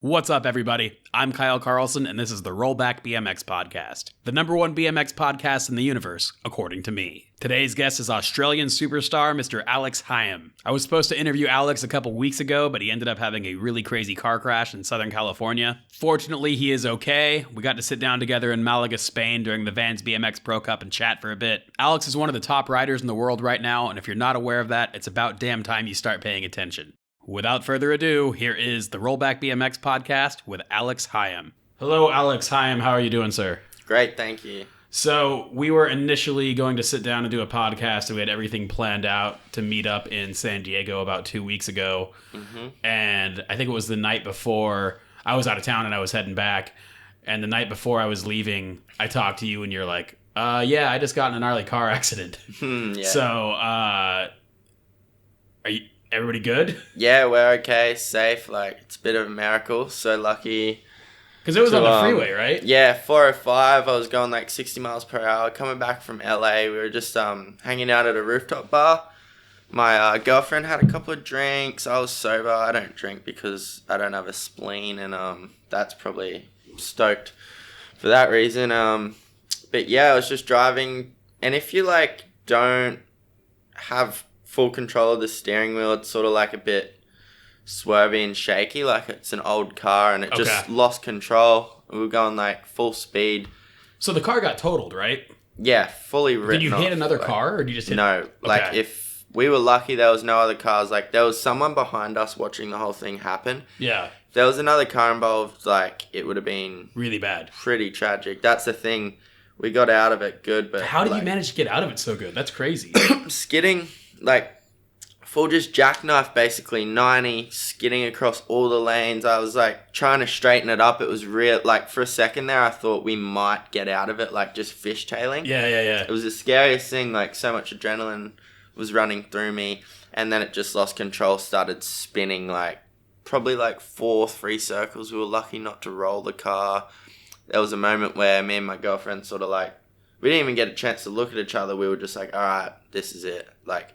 What's up, everybody? I'm Kyle Carlson, and this is the Rollback BMX Podcast, the number one BMX podcast in the universe, according to me. Today's guest is Australian superstar Mr. Alex Hiam. I was supposed to interview Alex a couple weeks ago, but he ended up having a really crazy car crash in Southern California. Fortunately, he is okay. We got to sit down together in Malaga, Spain during the Vans BMX Pro Cup and chat for a bit. Alex is one of the top riders in the world right now, and if you're not aware of that, it's about damn time you start paying attention. Without further ado, here is the Rollback BMX Podcast with Alex Hiam. Hello, Alex Hiam. How are you doing, sir? Great, thank you. So we were initially going to sit down and do a podcast, and we had everything planned out to meet up in San Diego about 2 weeks ago. And I think it was the night before I was out of town and I was heading back. And the night before I was leaving, I talked to you and you're like, yeah, I just got in a gnarly car accident. Yeah. So, are you... Everybody good? Yeah, we're okay, safe. Like, it's a bit of a miracle. So lucky. Because it was on the freeway, right? Yeah, 405. I was going like 60 miles per hour. Coming back from LA, we were just hanging out at a rooftop bar. My girlfriend had a couple of drinks. I was sober. I don't drink because I don't have a spleen, and that's probably stoked for that reason. But yeah, I was just driving, and if you like don't have full control of the steering wheel, it's sort of like a bit swervy and shaky, like it's an old car, and it just lost control. We were going like full speed. So the car got totaled, right? Yeah, fully written. Did you hit another car, or did you just hit... No, like if we were lucky, there was no other cars. Like there was someone behind us watching the whole thing happen. Yeah. If there was another car involved, like it would have been really bad, pretty tragic. That's the thing. We got out of it good, but how did you manage to get out of it so good? That's crazy. Skidding, like full just jackknife, basically 90, skidding across all the lanes. I was like trying to straighten it up. It was real. Like for a second there, I thought we might get out of it, like just fishtailing. Yeah. It was the scariest thing. Like so much adrenaline was running through me, and then it just lost control. Started spinning like probably like 3 circles. We were lucky not to roll the car. There was a moment where me and my girlfriend sort of like, we didn't even get a chance to look at each other. We were just like, all right, this is it. Like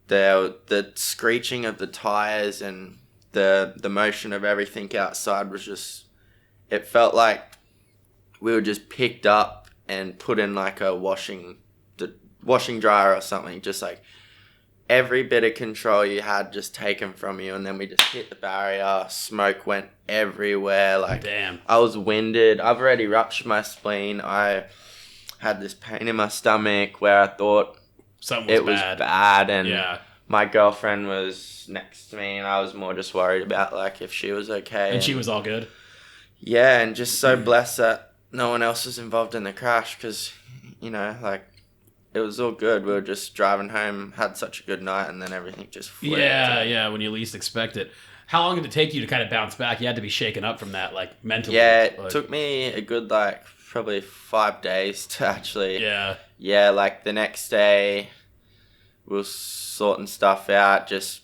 the screeching of the tires and the motion of everything outside was just, it felt like we were just picked up and put in like a washing dryer or something. Just like every bit of control you had just taken from you, and then we just hit the barrier. Smoke went everywhere. Like, damn. I was winded. I've already ruptured my spleen. I had this pain in my stomach where I thought something was bad, and my girlfriend was next to me, and I was more just worried about like if she was okay. And she was all good? Yeah, and just so blessed that no one else was involved in the crash, because, you know, like, it was all good. We were just driving home, had such a good night, and then everything just flipped. Yeah, when you least expect it. How long did it take you to kind of bounce back? You had to be shaken up from that, like, mentally. Yeah, it took me a good, like, probably 5 days to actually... Yeah, like, the next day, we were sorting stuff out. Just,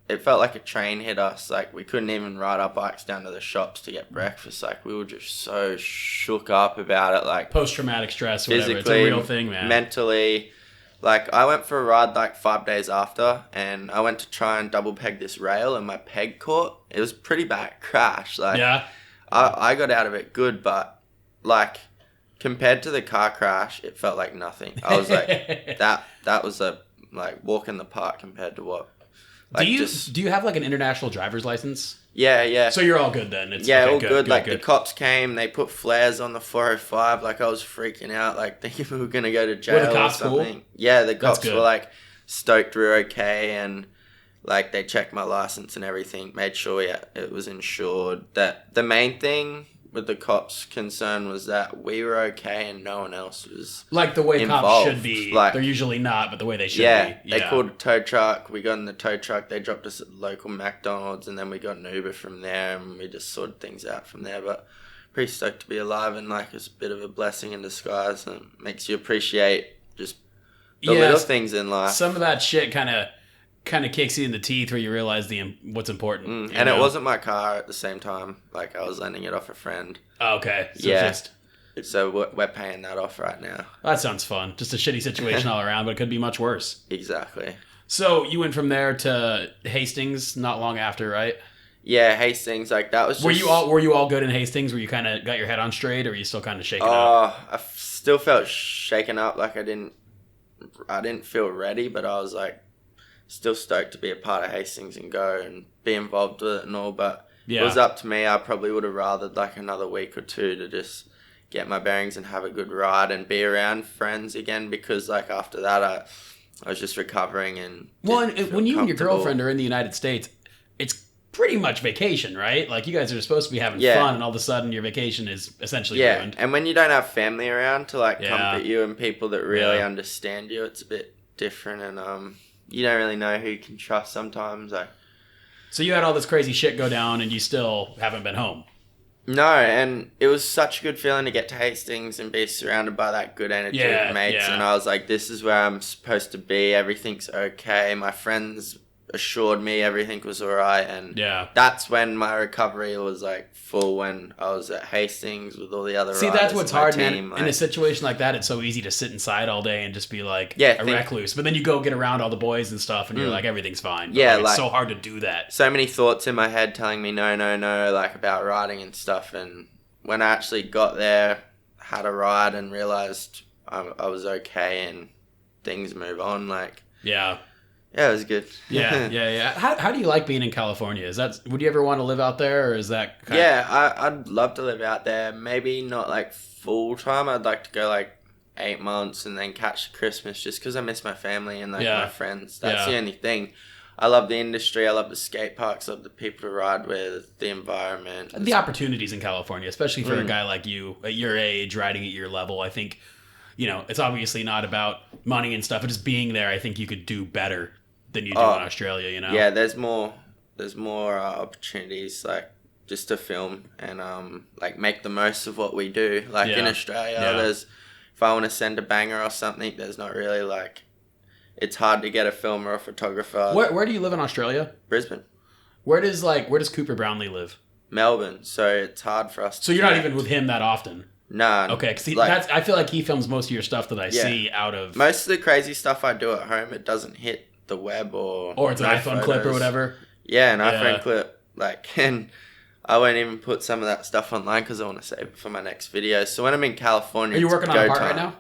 it felt like a train hit us. Like, we couldn't even ride our bikes down to the shops to get breakfast. Like, we were just so shook up about it. Like, post-traumatic stress, whatever. It's a real thing, man. Mentally. Like, I went for a ride like 5 days after, and I went to try and double peg this rail, and my peg caught. It was a pretty bad crash. Like, I got out of it good, but like, compared to the car crash, it felt like nothing. I was like, that was a like walk in the park compared to what. Like, do you have like an international driver's license? Yeah. So you're all good then? It's all good. Like the cops came, they put flares on the 405. Like I was freaking out, like thinking we were gonna go to jail. Were the cops or something. Cool? Yeah, the cops were like stoked we were okay, and like they checked my license and everything, made sure it was insured. That the main thing with the cops' concern was that we were okay and no one else was like the way involved. Cops should be. Like, they're usually not, but the way they should be. Yeah, they called a tow truck. We got in the tow truck. They dropped us at the local McDonald's, and then we got an Uber from there, and we just sorted things out from there. But pretty stoked to be alive, and like it's a bit of a blessing in disguise, and makes you appreciate just the little things in life. Some of that shit kind of kicks you in the teeth where you realize what's important. And it wasn't my car at the same time. Like I was lending it off a friend. Oh, okay. So So we're paying that off right now. That sounds fun. Just a shitty situation all around, but it could be much worse. Exactly. So you went from there to Hastings not long after, right? Yeah, Hastings, like that was just... Were you all good in Hastings? Were you kind of got your head on straight, or were you still kind of shaking up? I still felt shaken up. Like I didn't feel ready, but I was like still stoked to be a part of Hastings and go and be involved with it and all. But if it was up to me, I probably would have rathered like another week or two to just get my bearings and have a good ride and be around friends again, because like after that I was just recovering and when you and your girlfriend are in the United States, it's pretty much vacation, right? Like you guys are supposed to be having fun, and all of a sudden your vacation is essentially ruined. And when you don't have family around to like comfort you and people that really understand you, it's a bit different, and you don't really know who you can trust sometimes. So you had all this crazy shit go down and you still haven't been home. No, and it was such a good feeling to get to Hastings and be surrounded by that good energy of mates, and I was like, this is where I'm supposed to be, everything's okay. My friends assured me everything was alright, and that's when my recovery was like full, when I was at Hastings with all the other riders. That's what's hard, team, man. In a situation like that, it's so easy to sit inside all day and just be like a recluse, but then you go get around all the boys and stuff and you're like, everything's fine. But it's so hard to do that. So many thoughts in my head telling me no, like about riding and stuff, and when I actually got there, had a ride and realized I was okay and things move on, like yeah, it was good. Yeah. How do you like being in California? Would you ever want to live out there, or is that I'd love to live out there. Maybe not like full time. I'd like to go like 8 months and then catch Christmas, just because I miss my family and like my friends. That's the only thing. I love the industry. I love the skate parks. I love the people to ride with, the environment. The opportunities in California, especially for a guy like you at your age, riding at your level. I think, it's obviously not about money and stuff, but just being there, I think you could do better than you do in Australia, Yeah, there's more opportunities, like just to film and like make the most of what we do. Like in Australia, there's, if I want to send a banger or something, there's not really like, it's hard to get a filmer or photographer. Where do you live in Australia? Brisbane. Where does Cooper Brownlee live? Melbourne. So it's hard for us. So you're not even with him that often. No. Okay, because I feel like he films most of your stuff that I see out of. Most of the crazy stuff I do at home, it doesn't hit the web or it's an iPhone clip or whatever. Yeah, an iPhone clip. Like, and I won't even put some of that stuff online because I want to save it for my next video. So when I'm in California, are you working on a part right now?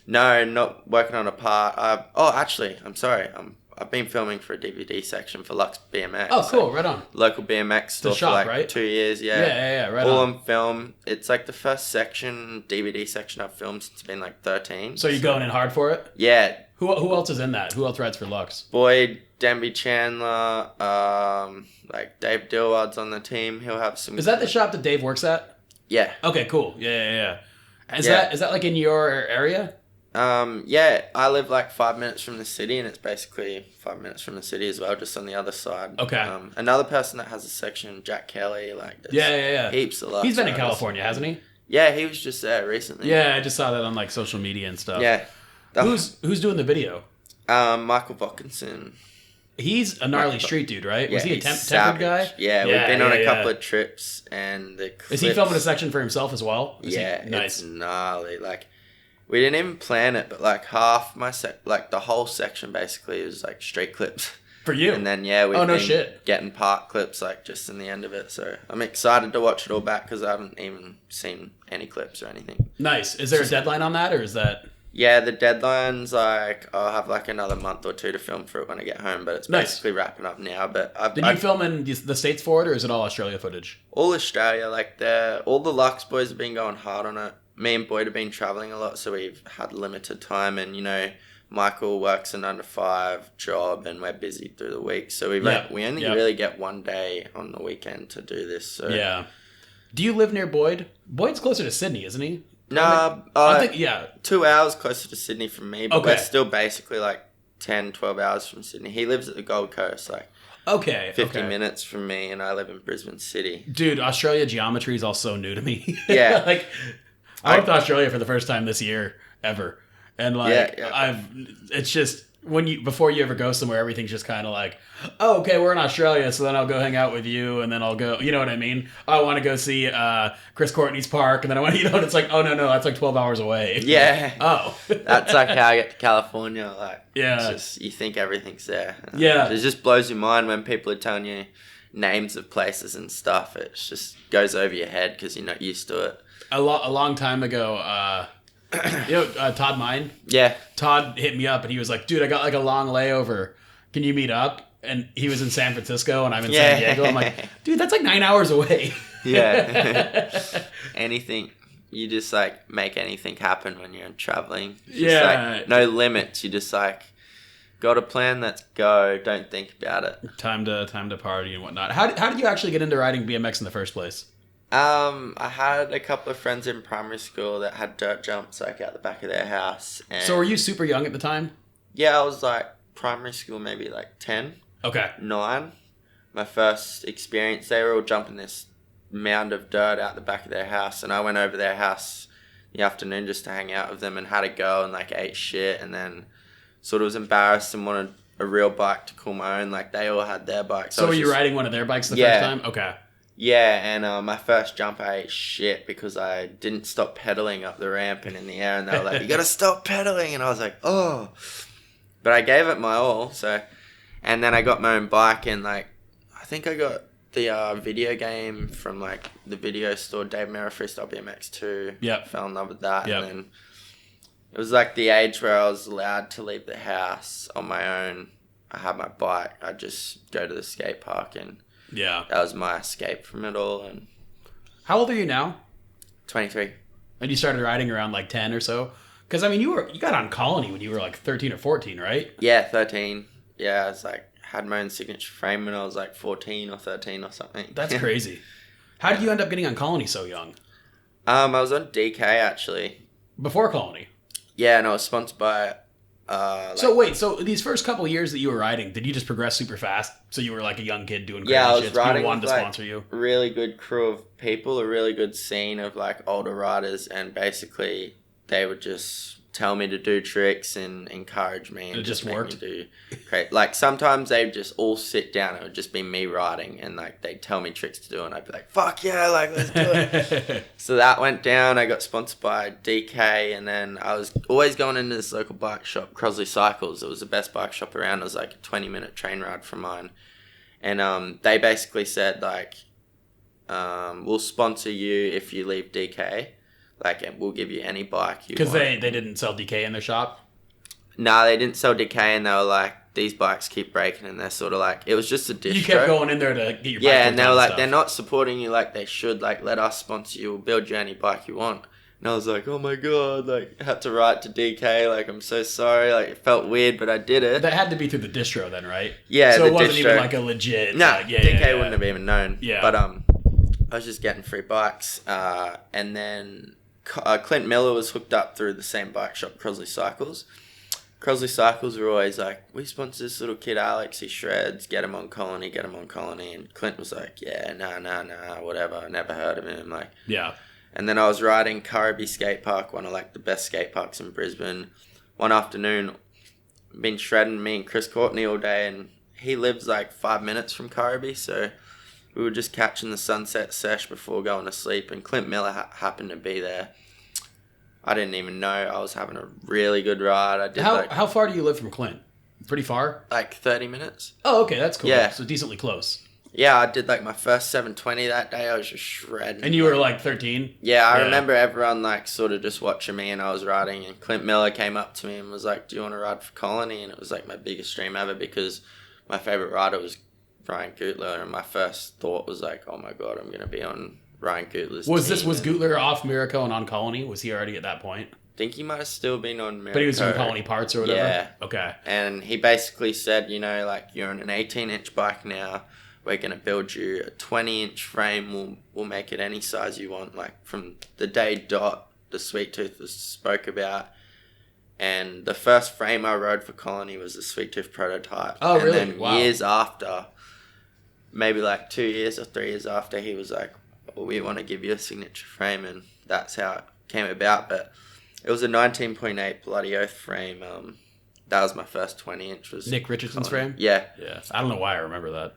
No, not working on a part. Actually, I'm sorry. I've been filming for a DVD section for Lux BMX. Oh, cool. Right on. Local BMX store for like 2 years. Yeah. Right all on. on film. It's like the first DVD section I've filmed since I've been like 13. So you're going in hard for it? Yeah. Who else is in that? Who else rides for Lux? Boyd, Denby Chandler, like Dave Dilward's on the team. He'll have some... Is that the shop that Dave works at? Yeah. Okay, cool. Yeah. Is that like in your area? I live like 5 minutes from the city, and it's basically 5 minutes from the city as well, just on the other side. Okay. Another person that has a section, Jack Kelly, like heaps of Lux. He's been in California, hasn't he? Yeah, he was just there recently. Yeah, I just saw that on like social media and stuff. Yeah. Who's doing the video? Michael Vockinson. He's a gnarly street dude, right? Yeah, was he a tempered guy? Yeah, we've been on a couple of trips, and the clips... Is he filming a section for himself as well? Nice. It's gnarly. Like, we didn't even plan it, but like half my like the whole section basically is like street clips. For you? And then we've been getting park clips like just in the end of it. So I'm excited to watch it all back because I haven't even seen any clips or anything. Nice. Is there a deadline on that, or is that? Yeah, the deadline's like I'll have like another month or two to film for it when I get home, but it's basically wrapping up now. But Did you film in the States for it, or is it all Australia footage? All Australia, like all the Lux boys have been going hard on it. Me and Boyd have been traveling a lot, so we've had limited time, and Michael works a 9 to 5 job, and we're busy through the week, so we only really get one day on the weekend to do this. So do you live near Boyd? Boyd's closer to Sydney, isn't he? No, I think 2 hours closer to Sydney from me, but we're still basically like 10, 12 hours from Sydney. He lives at the Gold Coast, like 50 minutes from me, and I live in Brisbane City. Dude, Australia geometry is all so new to me. Yeah. Like, I went to Australia for the first time this year ever. And like, it's just before you ever go somewhere, everything's just kind of like, oh, okay, we're in Australia, so then I'll go hang out with you, and then I'll go, you know what I mean? I want to go see Chris Courtney's park, and then I want and it's like, oh, no, that's like 12 hours away. Yeah. Oh. That's like how I get to California. Like, it's just, you think everything's there. Yeah. It just blows your mind when people are telling you names of places and stuff, it just goes over your head because you're not used to it. A long time ago, Todd Mine? Yeah. Todd hit me up and he was like, dude, I got like a long layover. Can you meet up? And he was in San Francisco and I'm in San Diego. I'm like, dude, that's like 9 hours away. Yeah. Anything. You just like make anything happen when you're traveling. It's just, like, no limits. You just like got a plan, let's go. Don't think about it. Time to party and whatnot. How did you actually get into riding BMX in the first place? I had a couple of friends in primary school that had dirt jumps like out the back of their house. And so were you super young at the time? Yeah, I was like primary school, maybe like 10. Okay. 9. My first experience, they were all jumping this mound of dirt out the back of their house, and I went over their house in the afternoon just to hang out with them and had a go and like ate shit, and then sort of was embarrassed and wanted a real bike to call my own. Like they all had their bikes. So were you riding one of their bikes the first time? Okay. Yeah, and my first jump I ate shit because I didn't stop pedaling up the ramp and in the air, and they were like, you gotta stop pedaling, and I was like, oh. But I gave it my all, so. And then I got my own bike, and like I think I got the video game from like the video store, Dave Merrill Freestyle BMX 2. Yep. Fell in love with that. Yep. And then it was like the age where I was allowed to leave the house on my own. I had my bike. I'd just go to the skate park, and that was my escape from it all. And how old are you now? 23. And you started riding around like 10 or so? Because I mean, you got on Colony when you were like 13 or 14, right? Yeah, 13. Yeah, I was like, had my own signature frame when I was like 14 or 13 or something. That's crazy. How did you end up getting on Colony so young? I was on DK actually. Before Colony? Yeah, and I was sponsored by... So these first couple of years that you were riding, did you just progress super fast? So you were like a young kid doing crazy I was shit? riding People wanted with, to sponsor you? Really good crew of people, a really good scene of like older riders, and basically they would just tell me to do tricks and encourage me, and it just worked. Like sometimes they'd just all sit down, it would just be me riding, and like they'd tell me tricks to do, and I'd be like, fuck yeah, like let's do it. So that went down. I got sponsored by DK, and then I was always going into this local bike shop, Crosley Cycles. It was the best bike shop around. It was like a 20-minute train ride from mine, and they basically said like, we'll sponsor you if you leave DK. Like, and we'll give you any bike you want. Because they didn't sell DK in their shop? No, they didn't sell DK, and they were like, these bikes keep breaking, and they're sort of like, it was just a distro. You kept going in there to get your bike. Yeah, and they were like, they're not supporting you like they should. Like, let us sponsor you. We'll build you any bike you want. And I was like, oh my God, like, I had to write to DK. Like, I'm so sorry. Like, it felt weird, but I did it. That had to be through the distro then, right? Yeah, so the it wasn't distro. even like a legit... No, like, DK wouldn't have even known. Yeah. But I was just getting free bikes. And then... Clint Miller was hooked up through the same bike shop, Crosley Cycles. Crosley Cycles were always like, we sponsor this little kid, Alex, he shreds, get him on Colony. And Clint was like, yeah, nah, whatever. I never heard of him. Like, yeah. And then I was riding Currabee Skate Park, one of like the best skate parks in Brisbane. One afternoon, been shredding me and Chris Courtney all day, and he lives like 5 minutes from Currabee, so... We were just catching the sunset sesh before going to sleep, and Clint Miller happened to be there. I didn't even know. I was having a really good ride. I did how far do you live from Clint? Pretty far? Like 30 minutes. Oh, okay. That's cool. Yeah. So decently close. Yeah, I did like my first 720 that day. I was just shredding. And you were like 13? Yeah, I remember everyone like sort of just watching me, and I was riding, and Clint Miller came up to me and was like, do you want to ride for Colony? And it was like my biggest dream ever, because my favorite rider was Ryan Gutler, and my first thought was like, oh my God, I'm going to be on Ryan Gutler's Was team. Was Gutler off Miracle and on Colony? Was he already at that point? I think he might have still been on Miracle. But he was doing Colony parts or whatever? Yeah. Okay. And he basically said, you know, like, you're on an 18-inch bike now. We're going to build you a 20-inch frame. We'll make it any size you want. Like, from the day Dot, the Sweet Tooth was spoke about. And the first frame I rode for Colony was the Sweet Tooth prototype. Oh, really? And then wow. Years after, maybe like 2 years or 3 years after, he was like, well, we want to give you a signature frame. And that's how it came about. But it was a 19.8 Bloody Oath frame. That was my first 20-inch. Was Nick Richardson's Colony. frame? Yeah. Yeah. I don't know why I remember that,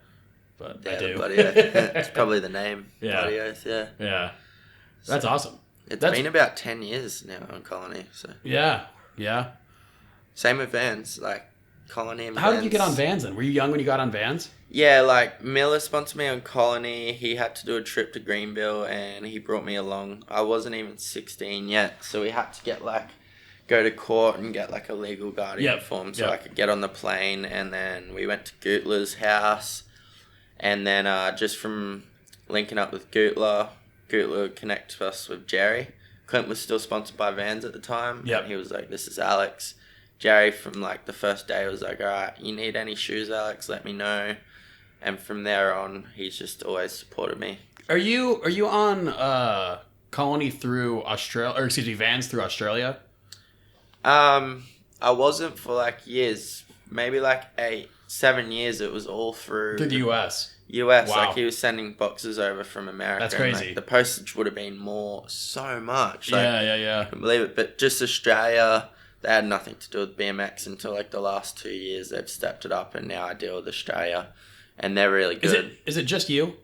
but I do. Bloody Oath. It's probably the name. Yeah. Bloody Oath, yeah. Yeah. That's awesome. It's been about 10 years now on Colony. So yeah. Yeah. same with Vans. Like, Colony and How did Vans. you get on Vans then? Were you young when you got on Vans? Yeah, like Miller sponsored me on Colony. He had to do a trip to Greenville and he brought me along. I wasn't even 16 yet, so we had to get go to court and get a legal guardian form so I could get on the plane. And then we went to Gutler's house, and then just from linking up with Gutler connected us with Jerry. Clint was still sponsored by Vans at the time. Yep. And he was like, "This is Alex." Jerry from the first day was like, "All right, you need any shoes, Alex, let me know." And from there on, he's just always supported me. Are you on Colony through Australia, or excuse me, Vans through Australia? I wasn't for years, maybe 7 years. It was all through The US. US. Wow. He was sending boxes over from America. That's crazy. And, the postage would have been so much. Yeah. I couldn't believe it. But just Australia, they had nothing to do with BMX until the last 2 years. They've stepped it up, and now I deal with Australia, and they're really good. Is it just you?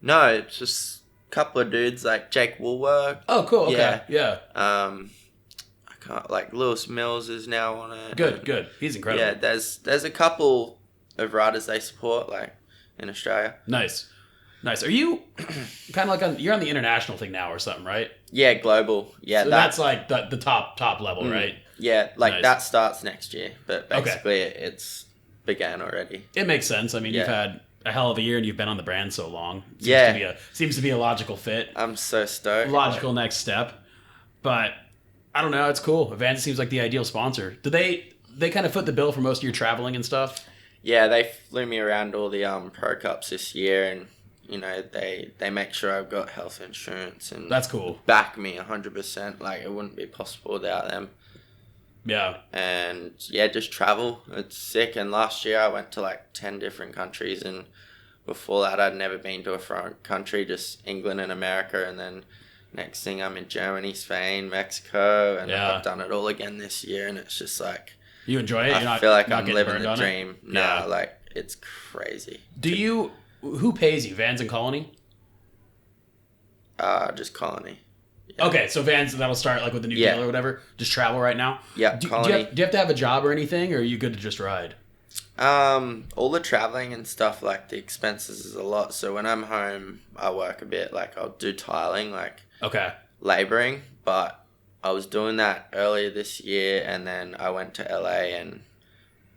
No, it's just a couple of dudes like Jake Woolwork. Oh, cool. Okay. Yeah. I can't Lewis Mills is now on it. Good. He's incredible. Yeah, there's a couple of riders they support in Australia. Nice. Are you kind of you're on the international thing now or something, right? Yeah, global. Yeah, so that's the top level, right? Yeah, Nice. that starts next year, but basically it's began already. It makes sense. I mean, you've had a hell of a year and you've been on the brand so long. Seems to be a logical fit. I'm so stoked. Logical next step. But I don't know, it's cool. Vans seems like the ideal sponsor. Do they kind of foot the bill for most of your traveling and stuff? Yeah, they flew me around all the Pro Cups this year, and they make sure I've got health insurance, and that's cool. Back me 100%. It wouldn't be possible without them. Yeah. And just travel. It's sick. And last year I went to 10 different countries, and before that I'd never been to a foreign country, just England and America, and then next thing I'm in Germany, Spain, Mexico, and I've done it all again this year, and it's just you enjoy it? I feel I'm living the dream. No, it's crazy. Who pays you? Vans and Colony? Just Colony. Yeah. Okay, so Vans, that'll start with the new deal or whatever. Just travel right now. Yeah, Colony. Do you have to have a job or anything, or are you good to just ride? All the traveling and stuff, the expenses is a lot. So when I'm home, I work a bit. I'll do tiling, okay, laboring. But I was doing that earlier this year, and then I went to LA, and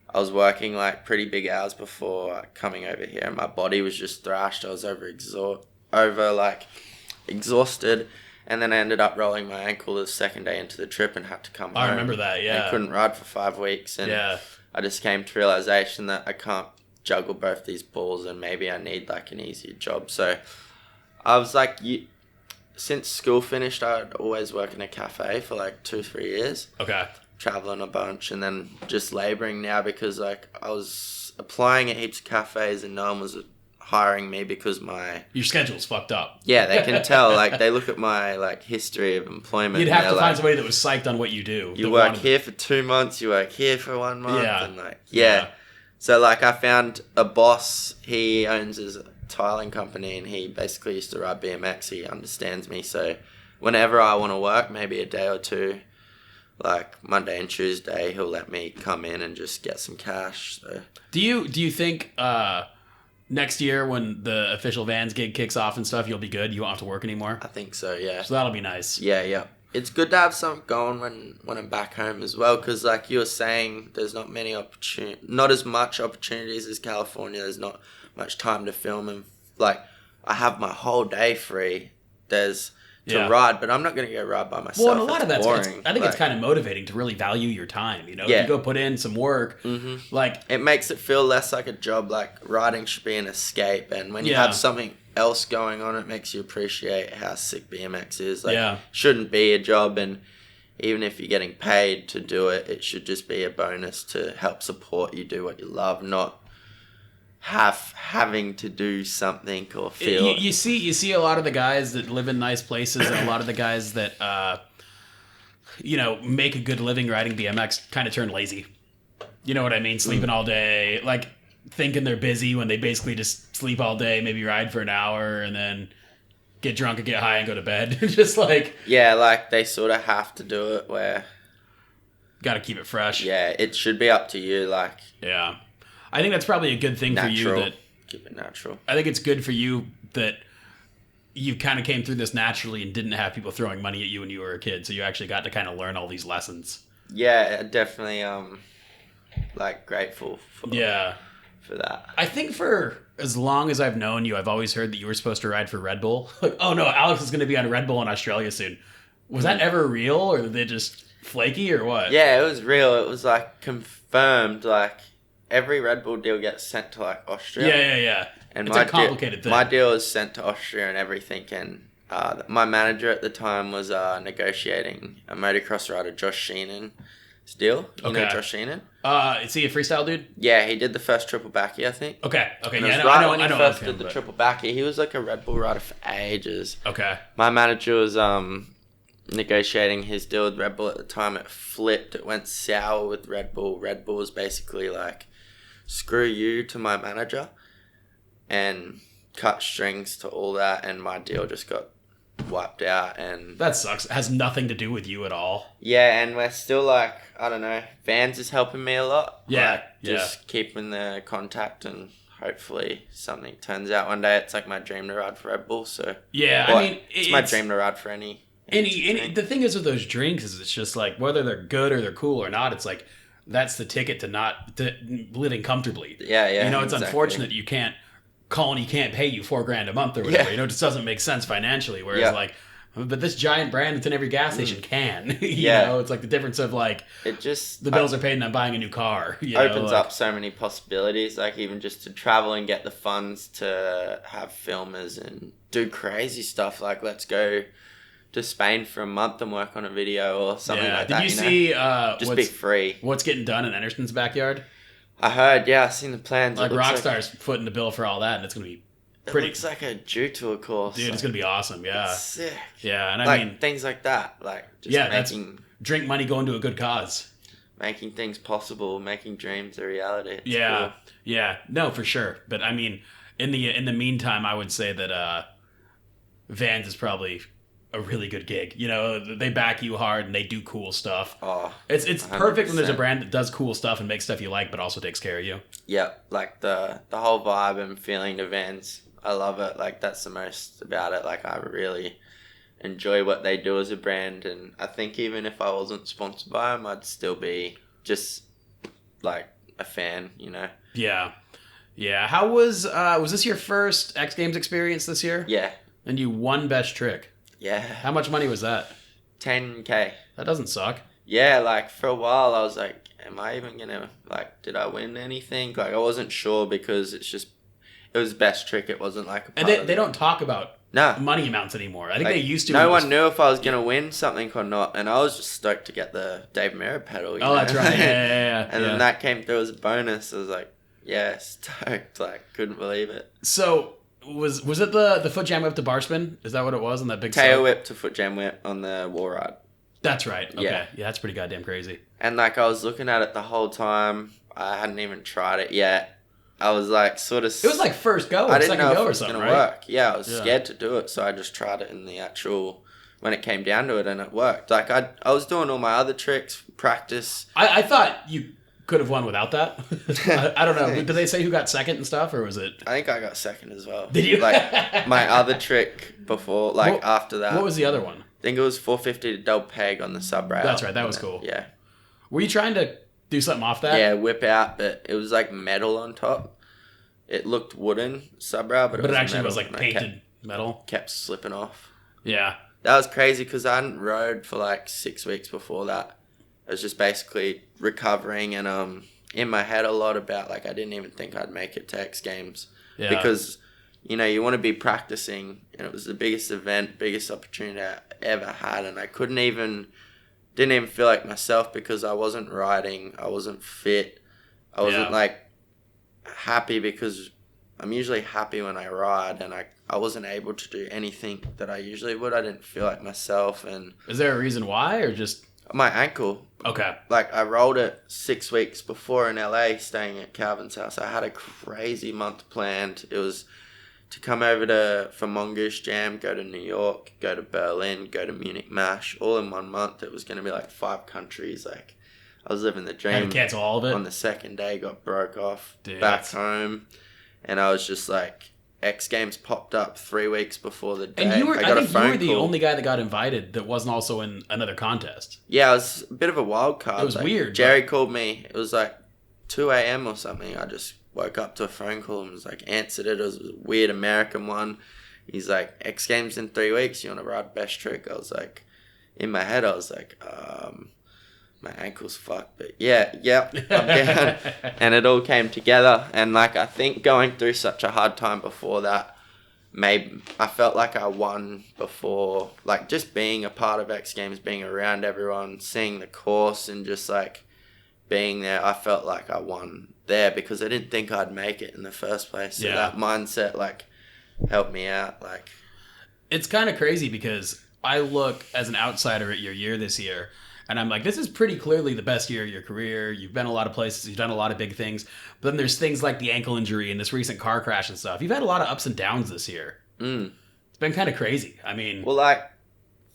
I was working pretty big hours before coming over here, and my body was just thrashed. I was exhausted. And then I ended up rolling my ankle the second day into the trip and had to come home. I remember that, yeah. I couldn't ride for 5 weeks. And I just came to realization that I can't juggle both these balls, and maybe I need an easier job. So I was since school finished, I'd always work in a cafe for 2-3 years. Okay. Traveling a bunch, and then just laboring now because I was applying at heaps of cafes and no one was hiring me because your schedule's fucked up. Yeah, they can tell. They look at my history of employment. You'd have to find somebody that was psyched on what you do. You work here for 2 months. You work here for 1 month. Yeah. And So I found a boss. He owns his tiling company, and he basically used to ride BMX. He understands me. So whenever I want to work, maybe a day or two, Monday and Tuesday, he'll let me come in and just get some cash. So do you think next year when the official Vans gig kicks off and stuff, you'll be good? You won't have to work anymore? I think so, yeah. So that'll be nice. Yeah. It's good to have something going when I'm back home as well, because you were saying, there's not as much opportunities as California. There's not much time to film, and I have my whole day free. There's to ride, but I'm not going to go ride by myself. Well, and a lot of that's boring. I think it's kind of motivating to really value your time. If you go put in some work, it makes it feel less like a job. Riding should be an escape, and when you have something else going on, it makes you appreciate how sick BMX is. Shouldn't be a job, and even if you're getting paid to do it, it should just be a bonus to help support you do what you love, not having to do something or feel. You see a lot of the guys that live in nice places, and a lot of the guys that make a good living riding BMX kind of turn lazy. You know what I mean? Sleeping all day, thinking they're busy when they basically just sleep all day, maybe ride for an hour, and then get drunk and get high and go to bed. Just they sort of have to do it where Got to keep it fresh. Yeah, it should be up to you. Like, yeah, I think that's probably a good thing for you. That keep it natural. I think it's good for you that you kind of came through this naturally and didn't have people throwing money at you when you were a kid. So you actually got to kind of learn all these lessons. Yeah, definitely. Like grateful for that. I think for as long as I've known you, I've always heard that you were supposed to ride for Red Bull. Like, oh no, Alex is going to be on Red Bull in Australia soon. Was that ever real, or were they just flaky, or what? Yeah, it was real. It was like confirmed. Like every Red Bull deal gets sent to like Austria. Yeah. And it's a complicated thing. My deal was sent to Austria and everything. And my manager at the time was negotiating a motocross rider, Josh Sheenan's deal. You know Josh Sheenan? Is he a freestyle dude? Yeah, he did the first triple backy, I think. Okay. And Yeah, I know. When he I first know did the triple backy, he was like a Red Bull rider for ages. Okay. My manager was negotiating his deal with Red Bull at the time. It flipped. It went sour with Red Bull. Red Bull was basically like, screw you to my manager, and cut strings to all that, and my deal just got wiped out. And that sucks. It has nothing to do with you at all. Yeah, and we're still like, I don't know, Vans is helping me a lot. Yeah. Like, just keeping the contact, and hopefully something turns out one day. It's like my dream to ride for Red Bull. So yeah, I mean, it's my dream to ride for any the thing is with those drinks is it's just like whether they're good or they're cool or not, it's like that's the ticket to living comfortably. Yeah. You know, it's exactly. unfortunate you can't Colony can't pay you $4,000 a month or whatever. You know, it just doesn't make sense financially. Whereas like, but this giant brand that's in every gas station can. You know, it's like the difference of like it just the bills are paid and I'm buying a new car. Opens up so many possibilities. Like even just to travel and get the funds to have filmers and do crazy stuff. Like let's go to Spain for a month and work on a video or something like that. Did you see just be free? What's getting done in Anderson's backyard? I heard, I've seen the plans. Like Rockstar's footing the bill for all that, and it's gonna be pretty. It looks like a Jew tour course. Dude, it's gonna be awesome. Yeah, it's sick. Yeah, and I mean things like that, like just making drink money going to a good cause, making things possible, making dreams a reality. It's cool. Yeah, no, for sure. But I mean, in the meantime, I would say that Vans is probably a really good gig. You know, they back you hard and they do cool stuff. Oh, it's 100%. Perfect when there's a brand that does cool stuff and makes stuff you like, but also takes care of you. Yeah, like the whole vibe and feeling to Vans, I love it. Like that's the most about it. Like I really enjoy what they do as a brand, and I think even if I wasn't sponsored by them, I'd still be just like a fan. You know? Yeah. How was this your first X Games experience this year? Yeah. And you won Best Trick. Yeah. How much money was that? $10K. That doesn't suck. Yeah, like for a while I was like, am I even gonna, like, did I win anything? Like I wasn't sure because it was Best Trick. It wasn't like a part And they don't talk about money amounts anymore. I think like, they used to. No one knew if I was gonna win something or not, and I was just stoked to get the Dave Mirra pedal. Oh, that's right. Yeah. And then that came through as a bonus. I was like, yeah, stoked. Like couldn't believe it. So was it the foot jam whip to bar spin? Is that what it was on that big tail whip to foot jam whip on the wall ride? That's right. Okay. Yeah, that's pretty goddamn crazy. And like I was looking at it the whole time. I hadn't even tried it yet. I was like sort of. It was like first go. I didn't know if it was gonna work. Yeah, I was scared to do it, so I just tried it in the actual when it came down to it, and it worked. Like I was doing all my other tricks, practice. I thought you could have won without that. I don't know. Did they say who got second and stuff, or was it? I think I got second as well. Did you? Like my other trick before, after that. What was the other one? I think it was 450 to double peg on the sub rail. That's right. That was cool. Yeah. Were you trying to do something off that? Yeah, whip out, but it was like metal on top. It looked wooden sub rail, but it actually metal, was like painted metal. Kept slipping off. Yeah. That was crazy because I hadn't rode for like 6 weeks before that. I was just basically recovering and in my head a lot about like I didn't even think I'd make it to X Games because you know you want to be practicing, and it was the biggest event, biggest opportunity I ever had, and I didn't even feel like myself because I wasn't riding, I wasn't fit, I wasn't like happy because I'm usually happy when I ride, and I wasn't able to do anything that I usually would. I didn't feel like myself. And is there a reason why, or just my ankle? Okay. Like I rolled it 6 weeks before in LA, staying at Calvin's house. I had a crazy month planned. It was to come over for Mongoose Jam, go to New York, go to Berlin, go to Munich Mash, all in 1 month. It was going to be like 5 countries. Like I was living the Had dream. to cancel all of it? On the second day, got broke off. Dude, back home. And I was just like, X Games popped up 3 weeks before the day. And I think you were the call. only guy that got invited that wasn't also in another contest. Yeah, I was a bit of a wild card. It was weird. Jerry called me. It was like 2 a.m. or something. I just woke up to a phone call and was like, answered it. It was a weird American one. He's like, X Games in 3 weeks. You want to ride best trick? I was like, in my head, I was like, my ankle's fucked. But yeah, I'm down. And it all came together. And like, I think going through such a hard time before that, maybe I felt like I won before, like just being a part of X Games, being around everyone, seeing the course and just like being there, I felt like I won there because I didn't think I'd make it in the first place. So that mindset like helped me out. Like, it's kind of crazy because I look as an outsider at your year this year and I'm like, this is pretty clearly the best year of your career. You've been a lot of places. You've done a lot of big things. But then there's things like the ankle injury and this recent car crash and stuff. You've had a lot of ups and downs this year. It's been kind of crazy. I mean... Well, like,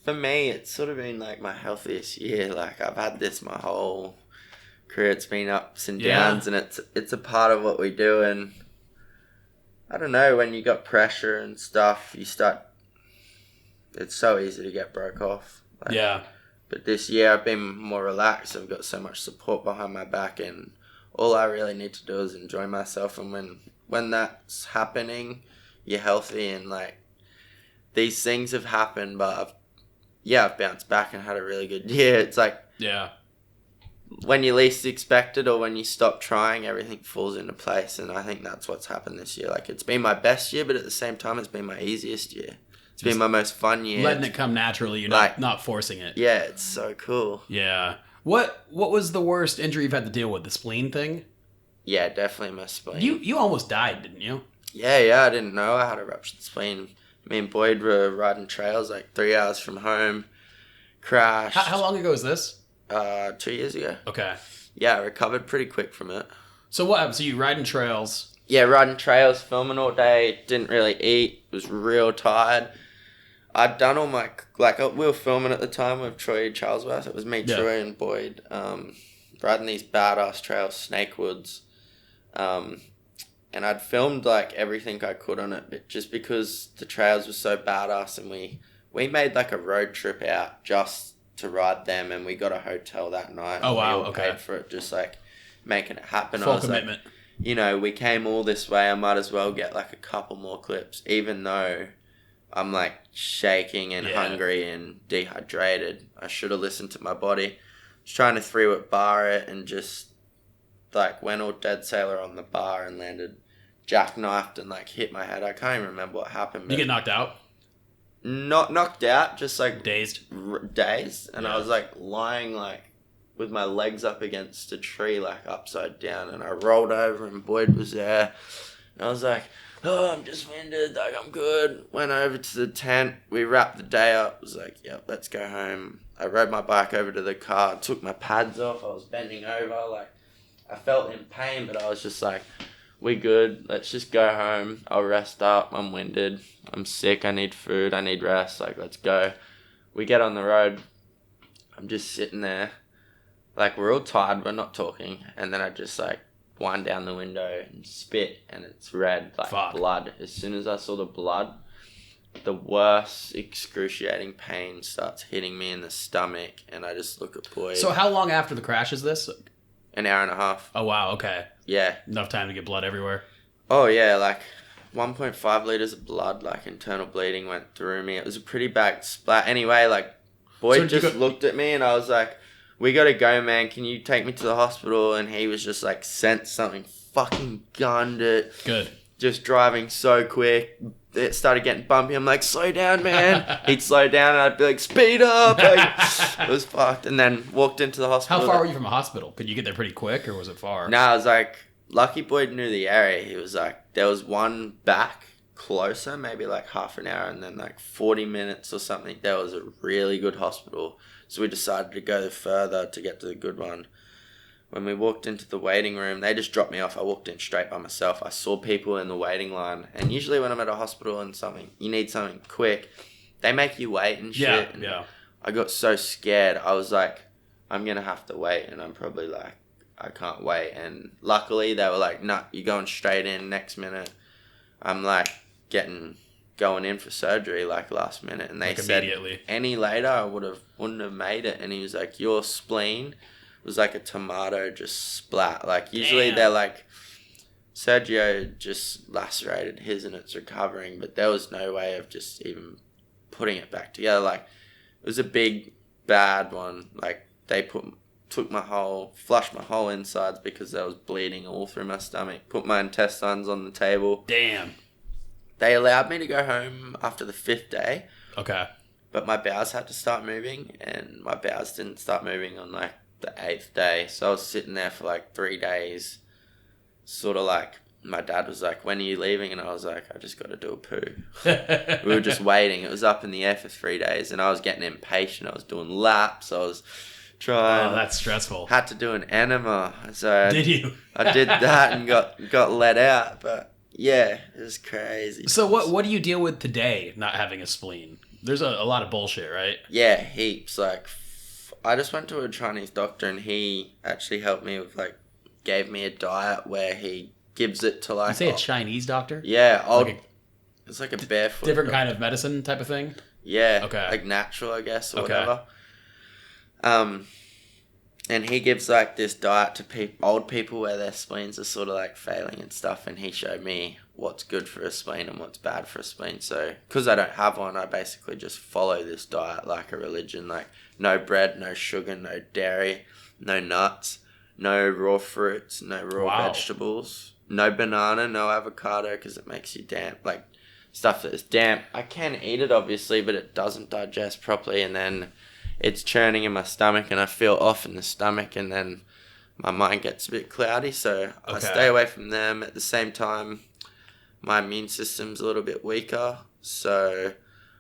for me, it's sort of been like my healthiest year. Like, I've had this my whole career. It's been ups and downs and it's a part of what we do. And I don't know, when you got pressure and stuff, it's so easy to get broke off. Like, yeah. But this year I've been more relaxed. I've got so much support behind my back and all I really need to do is enjoy myself. And when that's happening, you're healthy and like these things have happened, but I've bounced back and had a really good year. It's like when you least expect it or when you stop trying, everything falls into place. And I think that's what's happened this year. Like it's been my best year, but at the same time, it's been my easiest year. It's been my most fun year. Letting it come naturally. You're not forcing it. Yeah, it's so cool. Yeah. What was the worst injury you've had to deal with? The spleen thing? Yeah, definitely my spleen. You almost died, didn't you? Yeah, I didn't know I had a ruptured spleen. Me and Boyd were riding trails like 3 hours from home. Crashed. How long ago was this? 2 years ago. Okay. Yeah, I recovered pretty quick from it. So what happened? So you riding trails? Yeah, riding trails, filming all day, didn't really eat, was real tired. I'd done all my, we were filming at the time with Troy Charlesworth. It was me, Troy, and Boyd, riding these badass trails, Snake Woods. And I'd filmed, like, everything I could on it, but just because the trails were so badass and we made, like, a road trip out just to ride them, and we got a hotel that night. Oh, wow, we all paid for it, just, like, making it happen. Full commitment. Like, you know, we came all this way, I might as well get, like, a couple more clips, even though I'm like shaking and hungry and dehydrated. I should have listened to my body. I was trying to 3-whip bar it and just like went all dead sailor on the bar and landed jackknifed and like hit my head. I can't even remember what happened. You get knocked out? Not knocked out, just like dazed. Dazed. And I was like lying like with my legs up against a tree like upside down and I rolled over and Boyd was there. And I was like, oh, I'm just winded, like, I'm good. Went over to the tent. We wrapped the day up. Was like, yep, let's go home. I rode my bike over to the car, took my pads off. I was bending over. Like, I felt in pain, but I was just like, we good. Let's just go home. I'll rest up. I'm winded. I'm sick. I need food. I need rest. Like, let's go. We get on the road. I'm just sitting there. Like, we're all tired. We're not talking. And then I just, like, wind down the window and spit and it's red like blood. As soon as I saw the blood, the worst excruciating pain starts hitting me in the stomach and I just look at Boyd. So how long after the crash is this? An hour and a half. Oh wow, okay. Yeah. Enough time to get blood everywhere. Oh yeah, like 1.5 litres of blood, like internal bleeding went through me. It was a pretty bad splat. Anyway, like Boyd looked at me and I was like, we gotta go, man. Can you take me to the hospital? And he was just like, sensed something, fucking gunned it. Good. Just driving so quick. It started getting bumpy. I'm like, slow down, man. He'd slow down and I'd be like, speed up. Like, it was fucked. And then walked into the hospital. How far were you from a hospital? Could you get there pretty quick or was it far? Nah, I was like, Lucky Boyd knew the area. He was like, there was one back closer, maybe like half an hour. And then like 40 minutes or something, there was a really good hospital. So we decided to go further to get to the good one. When we walked into the waiting room, they just dropped me off. I walked in straight by myself. I saw people in the waiting line. And usually when I'm at a hospital and you need something quick, they make you wait and shit. Yeah. I got so scared. I was like, I'm going to have to wait. And I'm probably like, I can't wait. And luckily they were like, nah, you're going straight in next minute. I'm like going in for surgery like last minute. And they like said immediately. Any later I wouldn't have made it. And he was like, your spleen was like a tomato just splat. Like usually they're like, Sergio just lacerated his and it's recovering, but there was no way of just even putting it back together. Like it was a big bad one. Like they flushed my whole insides because there was bleeding all through my stomach, put my intestines on the table. Damn. They allowed me to go home after the 5th day. Okay. But my bowels had to start moving, and my bowels didn't start moving on like the 8th day. So I was sitting there for like 3 days. Sort of like, my dad was like, when are you leaving? And I was like, I just got to do a poo. We were just waiting. It was up in the air for 3 days, and I was getting impatient. I was doing laps. I was trying. Oh, that's stressful. Had to do an enema. So Did you? I did that and got let out. But yeah, it was crazy. So what do you deal with today, not having a spleen? There's a lot of bullshit, right? Yeah, heaps. Like, I just went to a Chinese doctor, and he actually helped me with like, gave me a diet where he gives it to like... You say a Chinese doctor? Yeah. It's like a barefoot... Different kind of medicine type of thing? Yeah. Okay. Like natural, I guess, or whatever. And he gives like this diet to old people where their spleens are sort of like failing and stuff. And he showed me what's good for a spleen and what's bad for a spleen. So, because I don't have one, I basically just follow this diet like a religion. Like no bread, no sugar, no dairy, no nuts. No raw fruits, no raw vegetables, no banana, no avocado because it makes you damp. Like stuff that is damp. I can eat it obviously, but it doesn't digest properly, and then it's churning in my stomach, and I feel off in the stomach, and then my mind gets a bit cloudy. So I stay away from them. At the same time, my immune system's a little bit weaker, so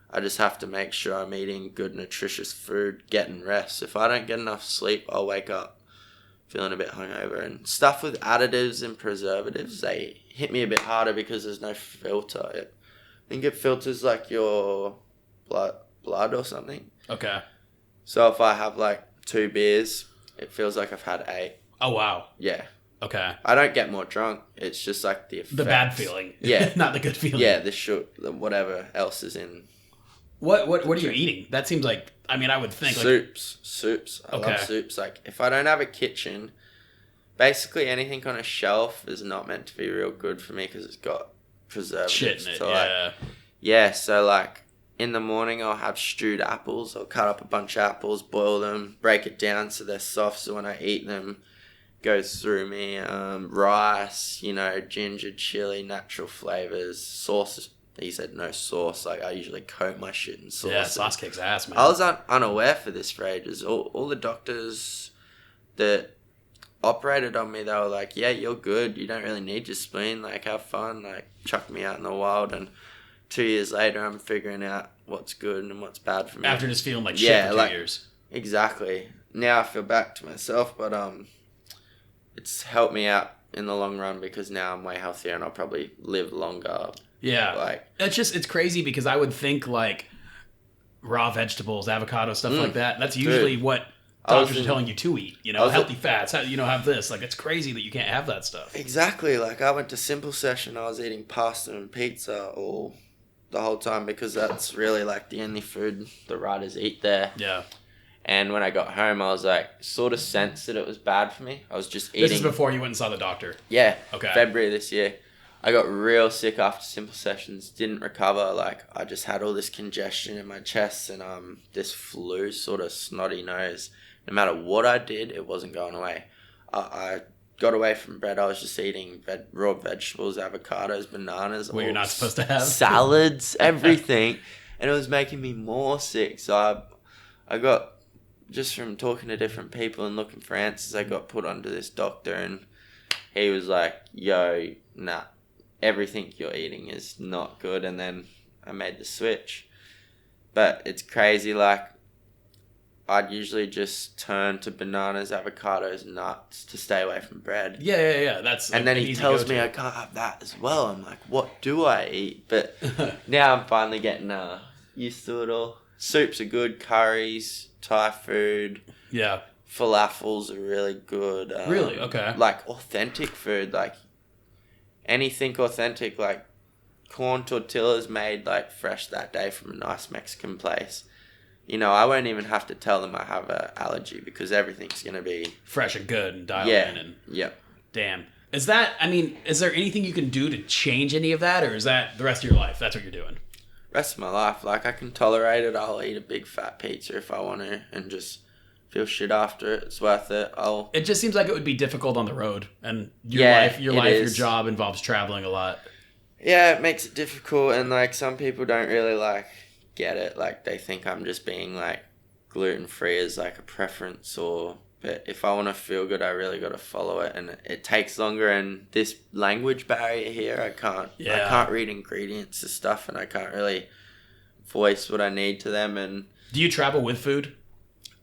I just have to make sure I'm eating good, nutritious food, getting rest. If I don't get enough sleep, I'll wake up feeling a bit hungover. And stuff with additives and preservatives, they hit me a bit harder because there's no filter. I think it filters like your blood or something. Okay. So if I have like 2 beers, it feels like I've had 8. Oh, wow. Yeah. Okay. I don't get more drunk. It's just like the effects. The bad feeling. Yeah. Not the good feeling. Yeah, whatever else is in. What are you eating? That seems like, I mean, I would think soups. I love soups. Like if I don't have a kitchen, basically anything on a shelf is not meant to be real good for me because it's got preservatives. Shit in it, so yeah. So like in the morning I'll have stewed apples. I'll cut up a bunch of apples, boil them, break it down so they're soft. So when I eat them, it goes through me. Rice, ginger, chili, natural flavors, sauces. He said no sauce. Like I usually coat my shit in sauce. Yeah, sauce kicks ass, man. I was unaware for this for ages. All the doctors that operated on me, they were like, yeah, you're good. You don't really need your spleen. Like have fun. Like chuck me out in the wild. And 2 years later, I'm figuring out what's good and what's bad for me. After just feeling like shit for 2 years. Exactly. Now I feel back to myself, but it's helped me out in the long run because now I'm way healthier and I'll probably live longer. Yeah. It's crazy because I would think like raw vegetables, avocado, stuff like that. That's usually what doctors are telling you to eat. Healthy fats, have this. Like it's crazy that you can't have that stuff. Exactly. Like I went to Simple Session, I was eating pasta and pizza the whole time because that's really like the only food the riders eat there. Yeah. And when I got home, I was like, sort of sensed that it was bad for me. I was just eating. This is before you went and saw the doctor. Yeah. Okay. February this year. I got real sick after Simple Sessions, didn't recover. Like, I just had all this congestion in my chest and this flu, sort of snotty nose. No matter what I did, it wasn't going away. I got away from bread. I was just eating raw vegetables, avocados, bananas. What you're not supposed to have. Salads, everything. And it was making me more sick. So I got, just from talking to different people and looking for answers, I got put onto this doctor and he was like, yo, nah. Everything you're eating is not good. And then I made the switch. But it's crazy. Like, I'd usually just turn to bananas, avocados, nuts to stay away from bread. Yeah. And then he tells me I can't have that as well. I'm like, what do I eat? But now I'm finally getting used to it all. Soups are good. Curries, Thai food. Yeah. falafels are really good. Really? Okay. Like authentic food, like anything authentic, like corn tortillas made like fresh that day from a nice Mexican place. You know, I won't even have to tell them I have an allergy because everything's going to be fresh and good and dialed in. And damn. Is there anything you can do to change any of that, or is that the rest of your life? That's what you're doing? Rest of my life. Like, I can tolerate it. I'll eat a big fat pizza if I want to and just feel shit after it. It's worth it. It just seems like it would be difficult on the road, and your job involves traveling a lot. Yeah, it makes it difficult, and like some people don't really like get it. Like, they think I'm just being like gluten-free as like a preference, but if I want to feel good, I really got to follow it, and it takes longer. And this language barrier here, I can't read ingredients and stuff, and I can't really voice what I need to them. And do you travel with food?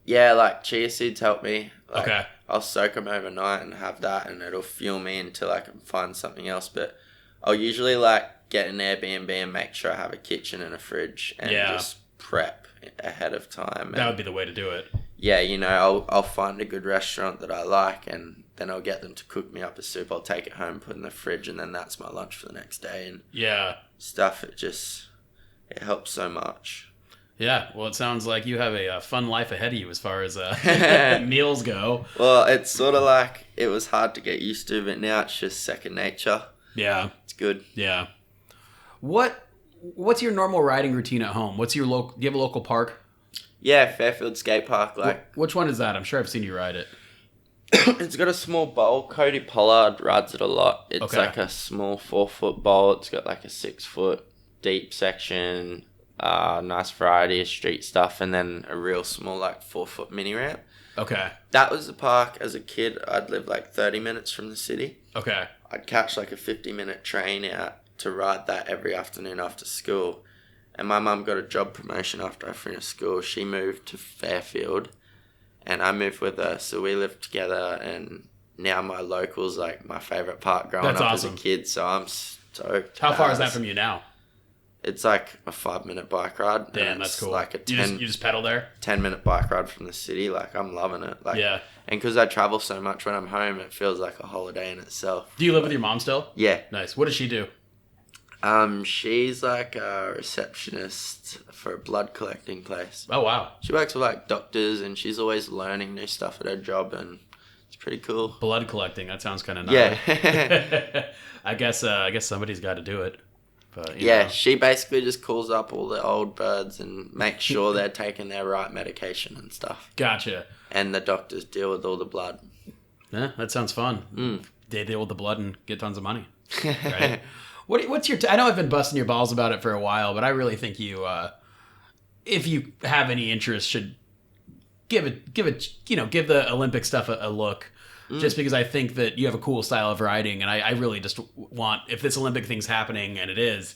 Yeah, like chia seeds help me. Like, okay. I'll soak them overnight and have that, and it'll fuel me until I can find something else. But I'll usually like get an Airbnb and make sure I have a kitchen and a fridge and just prep ahead of time. That would be the way to do it. Yeah, you know, I'll find a good restaurant that I like, and then I'll get them to cook me up a soup. I'll take it home, put it in the fridge, and then that's my lunch for the next day. And stuff. It helps so much. Yeah, well, it sounds like you have a fun life ahead of you as far as meals go. Well, it's sort of like it was hard to get used to, but now it's just second nature. Yeah. It's good. Yeah. What's your normal riding routine at home? Do you have a local park? Yeah, Fairfield Skate Park. Which one is that? I'm sure I've seen you ride it. It's got a small bowl. Cody Pollard rides it a lot. It's like a small 4-foot bowl. It's got like a 6-foot deep section, nice variety of street stuff, and then a real small like 4-foot mini ramp. Okay. That was the park as a kid. I'd live like 30 minutes from the city. Okay. I'd catch like a 50-minute train out to ride that every afternoon after school. And my mum got a job promotion after I finished school. She moved to Fairfield, and I moved with her. So we lived together, and now my local's like my favourite park growing up as a kid. So I'm stoked. How far is that from you now? It's like a 5-minute bike ride. Damn, that's cool. Like you just pedal there? 10-minute bike ride from the city. Like, I'm loving it. Like, yeah. And because I travel so much when I'm home, it feels like a holiday in itself. Do you live with your mom still? Yeah. Nice. What does she do? She's like a receptionist for a blood collecting place. Oh, wow. She works with like doctors, and she's always learning new stuff at her job, and it's pretty cool. Blood collecting, that sounds kind of nice. Yeah. I guess somebody's got to do it. But, you know. She basically just calls up all the old birds and makes sure they're taking their right medication and stuff. Gotcha. And the doctors deal with all the blood. Yeah, that sounds fun. They deal with the blood and get tons of money. Right? What's your? I know I've been busting your balls about it for a while, but I really think you, if you have any interest, should give the Olympic stuff a look. Just because I think that you have a cool style of riding, and I really just want, if this Olympic thing's happening, and it is,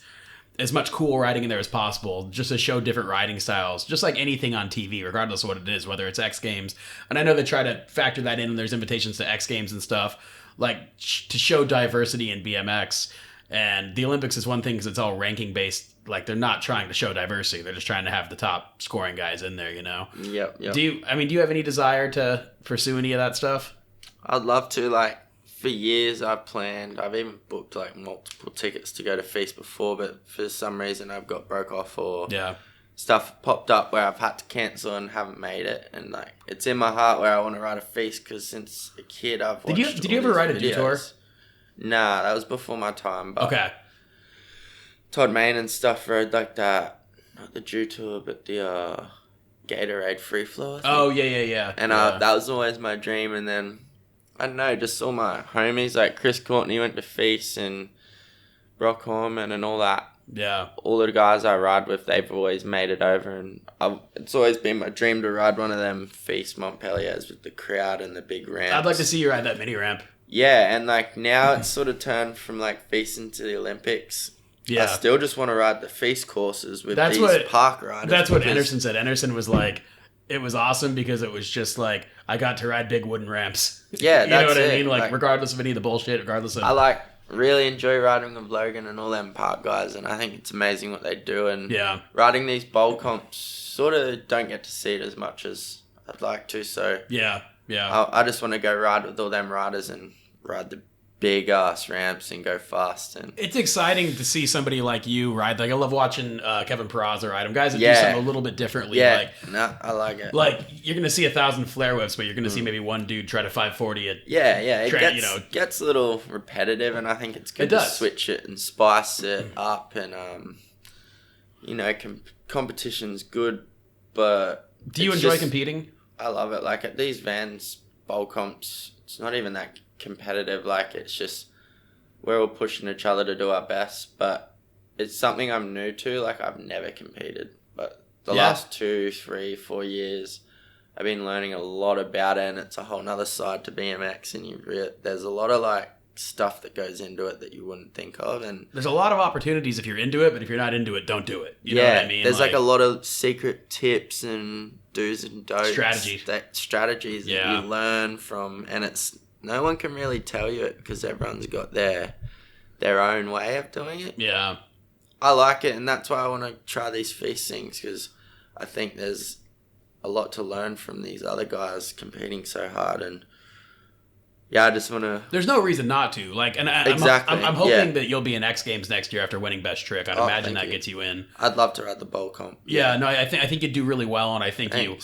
as much cool riding in there as possible, just to show different riding styles, just like anything on TV, regardless of what it is, whether it's X Games. And I know they try to factor that in when there's invitations to X Games and stuff, like to show diversity in BMX. And the Olympics is one thing because it's all ranking based. Like, they're not trying to show diversity. They're just trying to have the top scoring guys in there, you know? Yep. Do you have any desire to pursue any of that stuff? I'd love to. Like, for years I've even booked like multiple tickets to go to Feast before, but for some reason I've got broke off, or stuff popped up where I've had to cancel and haven't made it. And like, it's in my heart where I want to ride a Feast, because since a kid I've watched Did you ever ride a Detour? Nah, that was before my time. But okay. Todd Main and stuff rode like that. Not the Detour, but the Gatorade Free Flow, I think. Oh, yeah. And that was always my dream. And then, I don't know, just all my homies, like Chris Courtney went to Feast, and Brock Horman and all that. Yeah. All the guys I ride with, they've always made it over. And it's always been my dream to ride one of them Feast Montpelliers with the crowd and the big ramps. I'd like to see you ride that mini ramp. Yeah, and like now it's sort of turned from like Feast into the Olympics. Yeah. I still just want to ride the Feast courses with park riders. That's what Anderson said. Anderson was like, it was awesome because it was just like, I got to ride big wooden ramps. Yeah, you know what I mean? Like, regardless of any of the bullshit, regardless of... I really enjoy riding with Logan and all them park guys, and I think it's amazing what they do. And riding these bowl comps, sort of don't get to see it as much as I'd like to. So yeah, Yeah. I just want to go ride with all them riders and ride the big ass ramps and go fast. And it's exciting to see somebody like you ride. Like I love watching Kevin Peraza ride him. Guys that do something a little bit differently. Yeah, no, I like it. Like you're gonna see 1,000 flare whips, but you're gonna see maybe one dude try to 540 it. It gets a little repetitive, and I think it's good to switch it and spice it up. And competition's good, but do you enjoy competing? I love it. Like at these Vans bowl comps, it's not even that competitive. Like it's just we're all pushing each other to do our best, but it's something I'm new to. Like I've never competed, but the last 2, 3, 4 years I've been learning a lot about it, and it's a whole nother side to BMX, and there's a lot of like stuff that goes into it that you wouldn't think of, and there's a lot of opportunities if you're into it, but if you're not into it, don't do it. You know what I mean? There's like a lot of secret tips and do's and don'ts, strategies that you learn from, and it's no one can really tell you it because everyone's got their own way of doing it. Yeah, I like it, and that's why I want to try these feast things, because I think there's a lot to learn from these other guys competing so hard. And I just want to... There's no reason not to. Like, and I'm hoping that you'll be in X Games next year after winning Best Trick. I'd imagine that gets you in. I'd love to ride the bowl comp. Yeah, no, I think you'd do really well, and I think you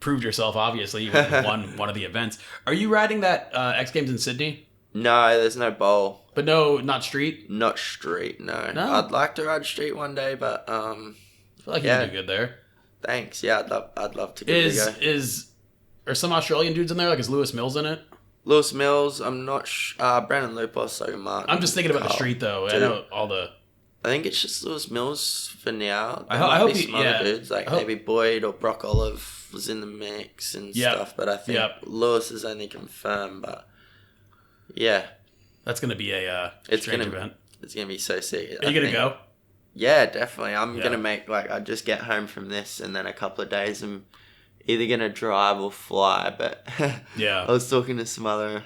proved yourself, obviously. You won one of the events. Are you riding that X Games in Sydney? No, there's no bowl. But no, not street? Not street, no. I'd like to ride street one day, but... I feel like you can do good there. Thanks. Yeah, I'd love to give it a go. Are some Australian dudes in there? Like, is Lewis Mills in it? Lewis Mills, I'm not Brandon Lupos, Logan Martin. I'm just thinking about the street, though. I know all the... I think it's just Lewis Mills for now. I hope some other dudes, like maybe Boyd or Brock Olive was in the mix and stuff, but I think Lewis is only confirmed, but yeah. That's going to be a strange event. It's going to be so sick. Are you going to go? Yeah, definitely. I'm going to make, I just get home from this, and then a couple of days I'm either going to drive or fly, but I was talking to some other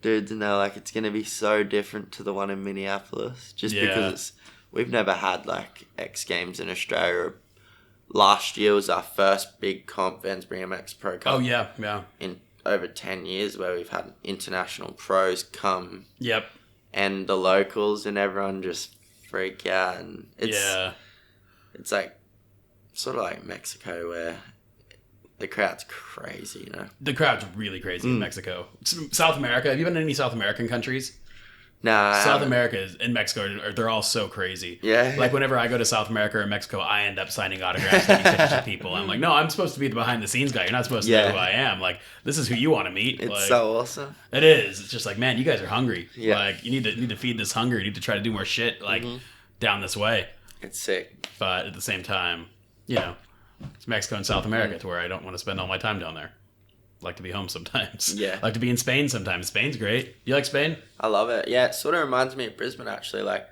dudes, and they're like, it's going to be so different to the one in Minneapolis, just because we've never had, X Games in Australia. Last year was our first big comp, Vans BMX Pro Cup. Oh, yeah. In over 10 years, where we've had international pros come. Yep. And the locals, and everyone just freak out, and it's like sort of like Mexico, where the crowd's crazy, The crowd's really crazy in Mexico. South America, have you been in any South American countries? Nah. South America and Mexico, they're all so crazy. Yeah. Like whenever I go to South America or Mexico, I end up signing autographs and pictures of people. I'm like, no, I'm supposed to be the behind the scenes guy. You're not supposed to know who I am. Like, this is who you want to meet. It's so awesome. It is. It's just like, man, you guys are hungry. Yeah. Like, you need to feed this hunger. You need to try to do more shit down this way. It's sick. But at the same time, it's Mexico and South America to where I don't want to spend all my time down there. Like to be home sometimes. Yeah. Like to be in Spain sometimes. Spain's great. You like Spain? I love it. Yeah, it sort of reminds me of Brisbane, actually. Like,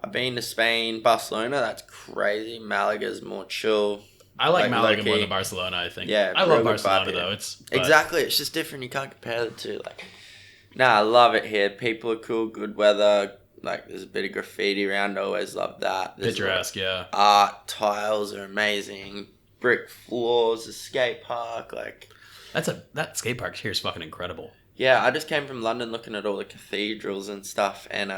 I've been to Spain, Barcelona, that's crazy. Malaga's more chill. I like Malaga more than Barcelona, I think. Yeah. I love Barcelona, though. Exactly. It's just different. You can't compare the two. I love it here. People are cool, good weather. There's a bit of graffiti around. I always love that. Picturesque, yeah. Art, tiles are amazing. Brick floors, a skate park, That skate park here is fucking incredible. Yeah, I just came from London looking at all the cathedrals and stuff, and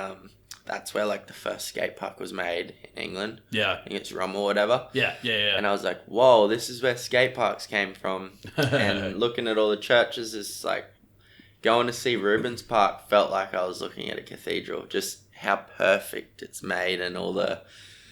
that's where the first skate park was made in England. Yeah. I think it's Rum or whatever. Yeah. And I was like, whoa, this is where skate parks came from. And looking at all the churches, it's going to see Rubens Park felt like I was looking at a cathedral. Just how perfect it's made, and all the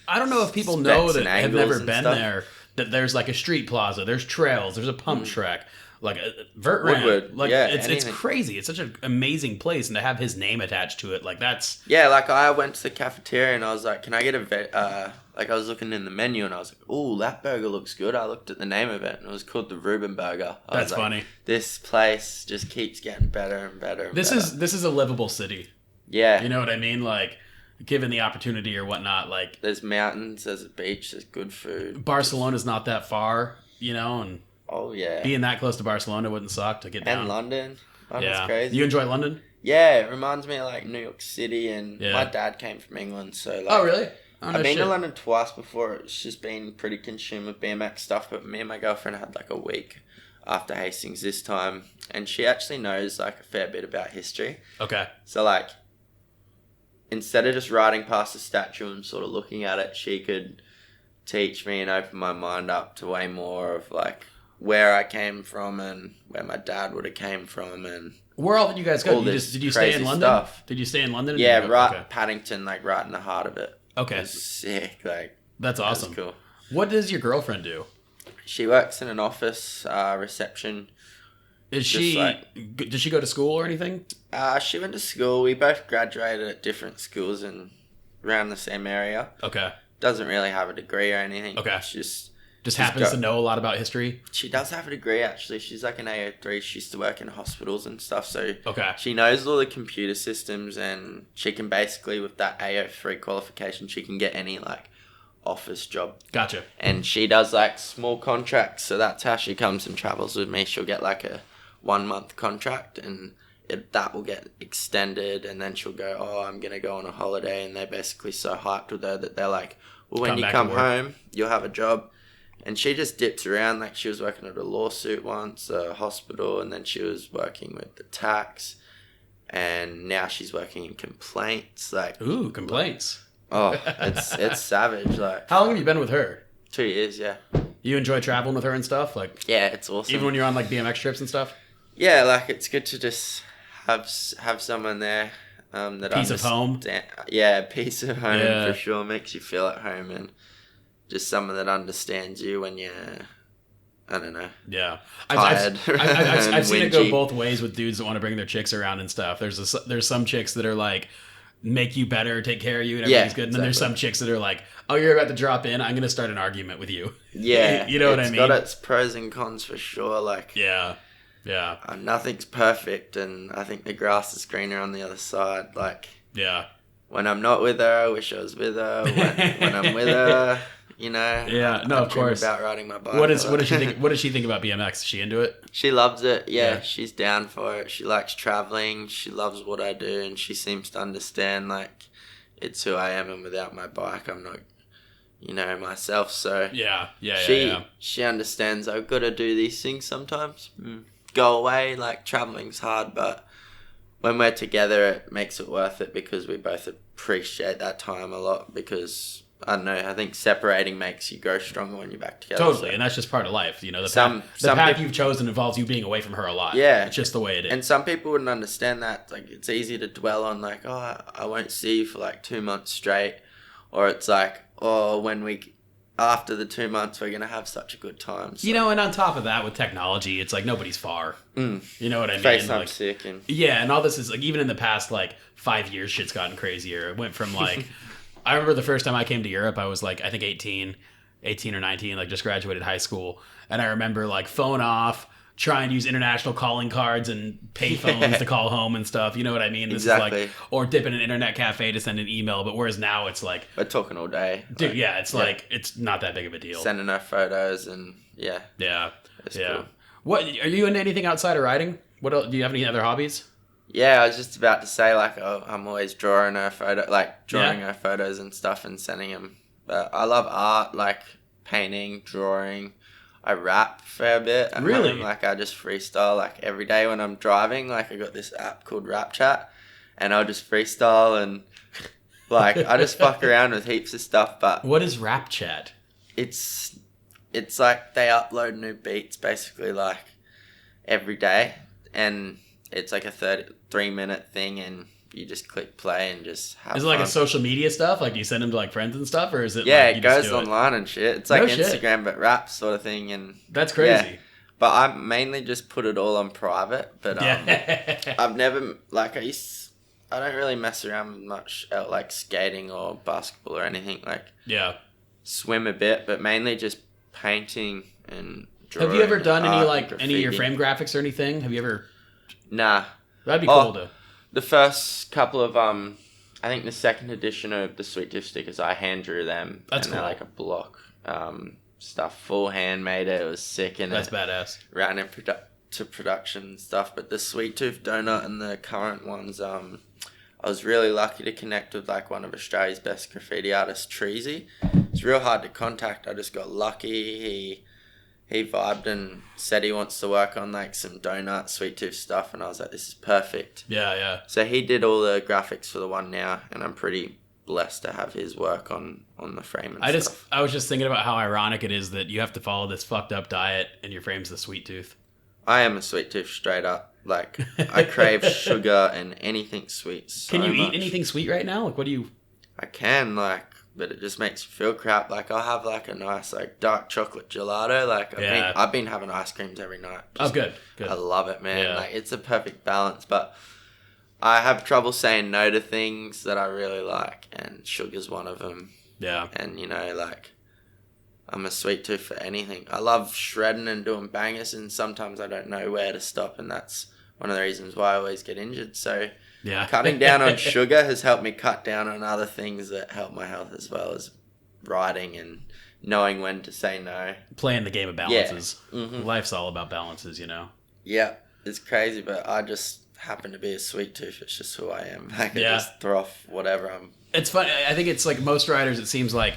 I don't know if people know that have never been there, that there's a street plaza, there's trails, there's a pump track. Like a vert ramp, it's crazy. It's such an amazing place, and to have his name attached to it, that's I went to the cafeteria and I was like, "Can I get a I was looking in the menu and I was like, "Ooh, that burger looks good." I looked at the name of it and it was called the Reuben Burger. That's funny. This place just keeps getting better and better. And this is a livable city. Yeah, you know what I mean. Given the opportunity or whatnot, there's mountains, there's a beach, there's good food. Barcelona's not that far, and. Oh, yeah. Being that close to Barcelona wouldn't suck to get down. And London. London's crazy. You enjoy London? Yeah, it reminds me of New York City, and my dad came from England, so oh, really? Oh, I've been to London twice before. It's just been pretty consumed with BMX stuff, but me and my girlfriend had a week after Hastings this time, and she actually knows like a fair bit about history. Okay. So like, instead of just riding past the statue and sort of looking at it, she could teach me and open my mind up to way more of like where I came from and where my dad would have came from and where all did you guys go? Did you stay in London? Stuff. Did you stay in London? Yeah, right, Paddington, like right in the heart of it. Okay. It was sick. Like that's awesome. Cool. What does your girlfriend do? She works in an office, reception. Does she go to school or anything? She went to school. We both graduated at different schools and around the same area. Okay. Doesn't really have a degree or anything. Okay. She just happens to know a lot about history. She does have a degree, actually. She's like an AO3. She used to work in hospitals and stuff. So okay. She knows all the computer systems, and she can basically, with that AO3 qualification, she can get any like office job. Gotcha. And she does like small contracts. So that's how she comes and travels with me. She'll get like a 1-month contract, and that will get extended, and then she'll go, oh, I'm going to go on a holiday. And they're basically so hyped with her that they're like, well, when you come home, you'll have a job. And she just dips around. Like she was working at a lawsuit once, a hospital, and then she was working with the tax, and now she's working in complaints. Like, ooh, complaints. Oh, it's savage. Like, how long have you been with her? 2 years, yeah. You enjoy traveling with her and stuff? Like, yeah, it's awesome. Even when you're on like BMX trips and stuff? Yeah, like it's good to just have someone there that peace of home. Yeah, peace of home for sure. Makes you feel at home, and just someone that understands you when you're, I don't know. Yeah, tired. I've seen it go both ways with dudes that want to bring their chicks around and stuff. There's some chicks that are like, make you better, take care of you, and everything's good. And then there's some chicks that are like, oh, you're about to drop in, I'm gonna start an argument with you. Yeah, you know what I mean. It's got its pros and cons for sure. Like, yeah. Nothing's perfect, and I think the grass is greener on the other side. Like, yeah. When I'm not with her, I wish I was with her. When I'm with her, you know. Yeah, no, I of course. About riding my bike. What does she think? What does she think about BMX? Is she into it? She loves it. Yeah, she's down for it. She likes traveling. She loves what I do, and she seems to understand like it's who I am, and without my bike, I'm not, myself. So she understands. I've got to do these things sometimes. Go away, like traveling's hard, but when we're together it makes it worth it because we both appreciate that time a lot, because I don't know, I think separating makes you grow stronger when you're back together. Totally, and that's just part of life, the path you've chosen involves you being away from her a lot. Yeah. It's just the way it is. And some people wouldn't understand that. Like, it's easy to dwell on like, oh, I won't see you for like 2 months straight, or it's like, oh, after the 2 months, we're going to have such a good time. So. And on top of that, with technology, it's like nobody's far. You know what I mean? FaceTime's sick. Yeah, and all this is like, even in the past, like 5 years, shit's gotten crazier. It went from like, I remember the first time I came to Europe, I was like, I think 18 or 19, like just graduated high school. And I remember like phone off, trying to use international calling cards and pay phones to call home and stuff. You know what I mean? Exactly. Is like, or dip in an internet cafe to send an email. But whereas now it's like, we're talking all day. Dude, like it's not that big of a deal. Sending our photos and yeah. It's cool. What, are you into anything outside of riding? What else, do you have any other hobbies? Yeah, I was just about to say like, I'm always drawing her photos and stuff and sending them. But I love art, like painting, drawing. I rap a fair bit. Really? Like I just freestyle like every day when I'm driving. Like I got this app called Rap Chat, and I'll just freestyle and like I just fuck around with heaps of stuff. But what is Rap Chat? It's like they upload new beats basically like every day, and it's like a 3-minute thing, and you just click play and just have Is it like a social media stuff? Like, do you send them to like friends and stuff, or is it? Yeah, like it goes online and shit. It's like Instagram but rap sort of thing, and that's crazy. Yeah. But I mainly just put it all on private. But I've never like I don't really mess around much at like skating or basketball or anything. Like swim a bit, but mainly just painting and drawing. Have you ever done any of your frame graphics or anything? Have you ever? Nah. That'd be cool to. The first couple of I think the second edition of the Sweet Tooth stickers, I hand drew them. That's cool. They're like a block stuff, full hand made it. It was sick, and that's badass. Ran in to production and stuff. But the Sweet Tooth donut and the current ones, I was really lucky to connect with like one of Australia's best graffiti artists, Treasy. It's real hard to contact. I just got lucky. he vibed and said he wants to work on like some donut, sweet tooth stuff, and I was like, this is perfect. Yeah. So he did all the graphics for the one now, and I'm pretty blessed to have his work on the frame and stuff. I was just thinking about how ironic it is that you have to follow this fucked up diet and your frame's the sweet tooth. I am a sweet tooth straight up. Like, I crave sugar and anything sweet so Can you much. eat anything sweet right now? Like, what do you... I can, like, but it just makes me feel crap. Like, I'll have, like, a nice, like, dark chocolate gelato. Like, I've been having ice creams every night. Good. I love it, man. Yeah. Like, it's a perfect balance, but I have trouble saying no to things that I really like, and sugar's one of them. Yeah. And, you know, like, I'm a sweet tooth for anything. I love shredding and doing bangers, and sometimes I don't know where to stop, and that's one of the reasons why I always get injured. So Yeah. cutting down on sugar has helped me cut down on other things that help my health, as well as riding and knowing when to say no. Playing the game of balances. Yeah. Mm-hmm. Life's all about balances, you know? Yeah, it's crazy, but I just happen to be a sweet tooth. It's just who I am. I can Yeah. just throw off whatever I'm... It's funny. I think it's like most riders, it seems like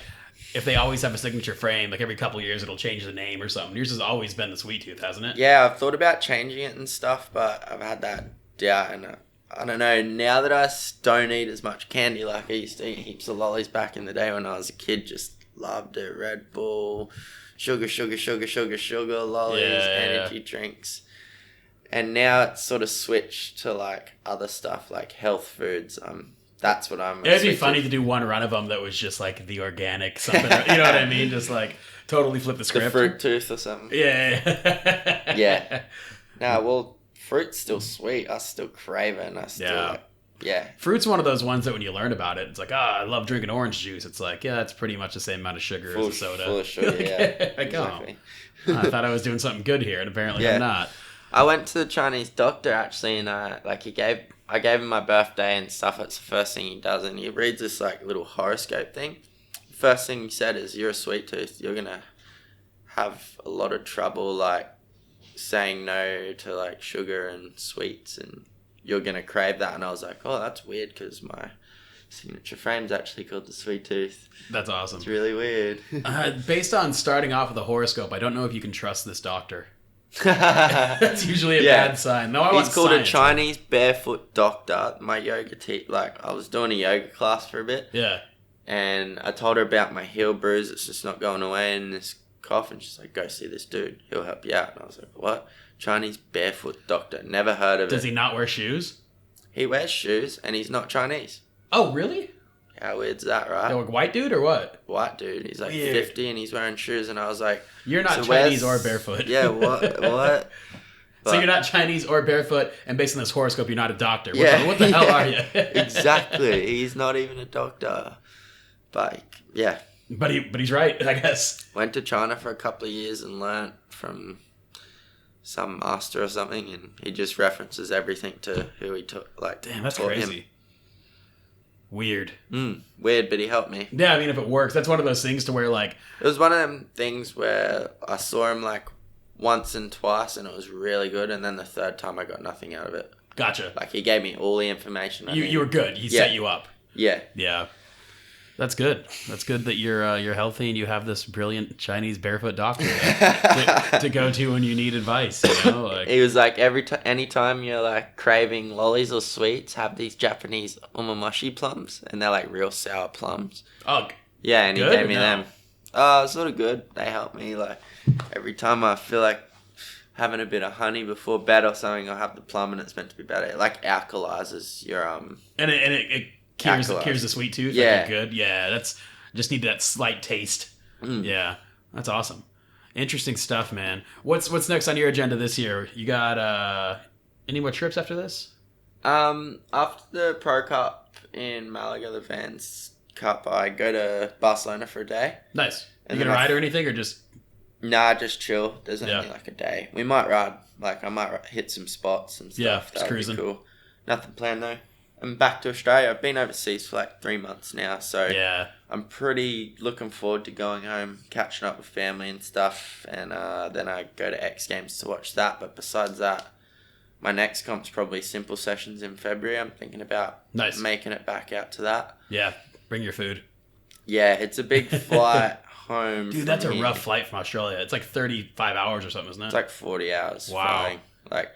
if they always have a signature frame, like every couple of years it'll change the name or something. Yours has always been the sweet tooth, hasn't it? Yeah, I've thought about changing it and stuff, but I've had that doubt, and I don't know, now that I don't eat as much candy, like I used to eat heaps of lollies back in the day when I was a kid, just loved it. Red Bull, sugar, lollies, energy drinks. And now it's sort of switched to like other stuff, like health foods. That's what I'm... It'd be funny to do one run of them that was just like the organic something. You know what I mean? Just like totally flip the script. The fruit tooth or something. Yeah. Yeah. No, well, fruit's still sweet. I still crave it, and I still yeah. Fruit's one of those ones that when you learn about it, it's like, I love drinking orange juice. It's like, yeah, it's pretty much the same amount of sugar as a soda. Full of sugar, yeah. Like, exactly. I thought I was doing something good here, and apparently I'm not. I went to the Chinese doctor, actually, and I gave him my birthday and stuff. It's the first thing he does, and he reads this like little horoscope thing. First thing he said is, you're a sweet tooth. You're going to have a lot of trouble like saying no to like sugar and sweets, and you're going to crave that. And I was like, oh, that's weird, because my signature frame's actually called the sweet tooth. That's awesome. It's really weird. Based on starting off with a horoscope, I don't know if you can trust this doctor. That's usually a bad sign. No, he's called a Chinese barefoot doctor. My yoga I was doing a yoga class for a bit. Yeah. And I told her about my heel bruise. It's just not going away, and this cough. And she's like, go see this dude. He'll help you out. And I was like, what? Chinese barefoot doctor. Never heard of it. Does he not wear shoes? He wears shoes, and he's not Chinese. Oh, really? How weird's that, right? Like white dude or what? White dude. He's like 50 and he's wearing shoes, and I was like... You're not Chinese or barefoot. Yeah, what? But, so you're not Chinese or barefoot, and based on this horoscope, you're not a doctor. What the hell are you? Exactly. He's not even a doctor. But, yeah. But he's right, I guess. Went to China for a couple of years and learnt from some master or something, and he just references everything to who he took. Like, damn, that's crazy. Him. Weird. Weird, but he helped me. Yeah, I mean, if it works, that's one of those things to where like... It was one of them things where I saw him like once and twice, and it was really good, and then the third time I got nothing out of it. Gotcha. Like, he gave me all the information I needed. You were good. He set you up. Yeah. Yeah. That's good. That's good that you're healthy and you have this brilliant Chinese barefoot doctor to go to when you need advice. You know, like he was like, anytime you're like craving lollies or sweets, have these Japanese umamashi plums, and they're like real sour plums. Oh, yeah, and he gave me them. Sort of good. They help me. Like every time I feel like having a bit of honey before bed or something, I'll have the plum, and it's meant to be better. It like alkalizes your and it cures the sweat tooth. Yeah. Like good. Yeah, that's just need that slight taste. Yeah, that's awesome. Interesting stuff, man. What's next on your agenda this year? You got any more trips after this? After the Pro Cup in Malaga, the Vans Cup, I go to Barcelona for a day. Nice. You gonna ride or anything, or just? Nah, just chill. There's only like a day. We might ride. Like I might hit some spots and stuff. Yeah, just cruising. Be cool. Nothing planned though. I'm back to Australia. I've been overseas for like 3 months now, so yeah, I'm pretty looking forward to going home, catching up with family and stuff, and then I go to X Games to watch that. But besides that, my next comp's probably Simple Sessions in February. I'm thinking about making it back out to that. Yeah, bring your food. Yeah, it's a big flight home. Dude, that's a rough flight from Australia. It's like 35 hours or something, isn't it? It's like 40 hours. Wow. Flying. Like,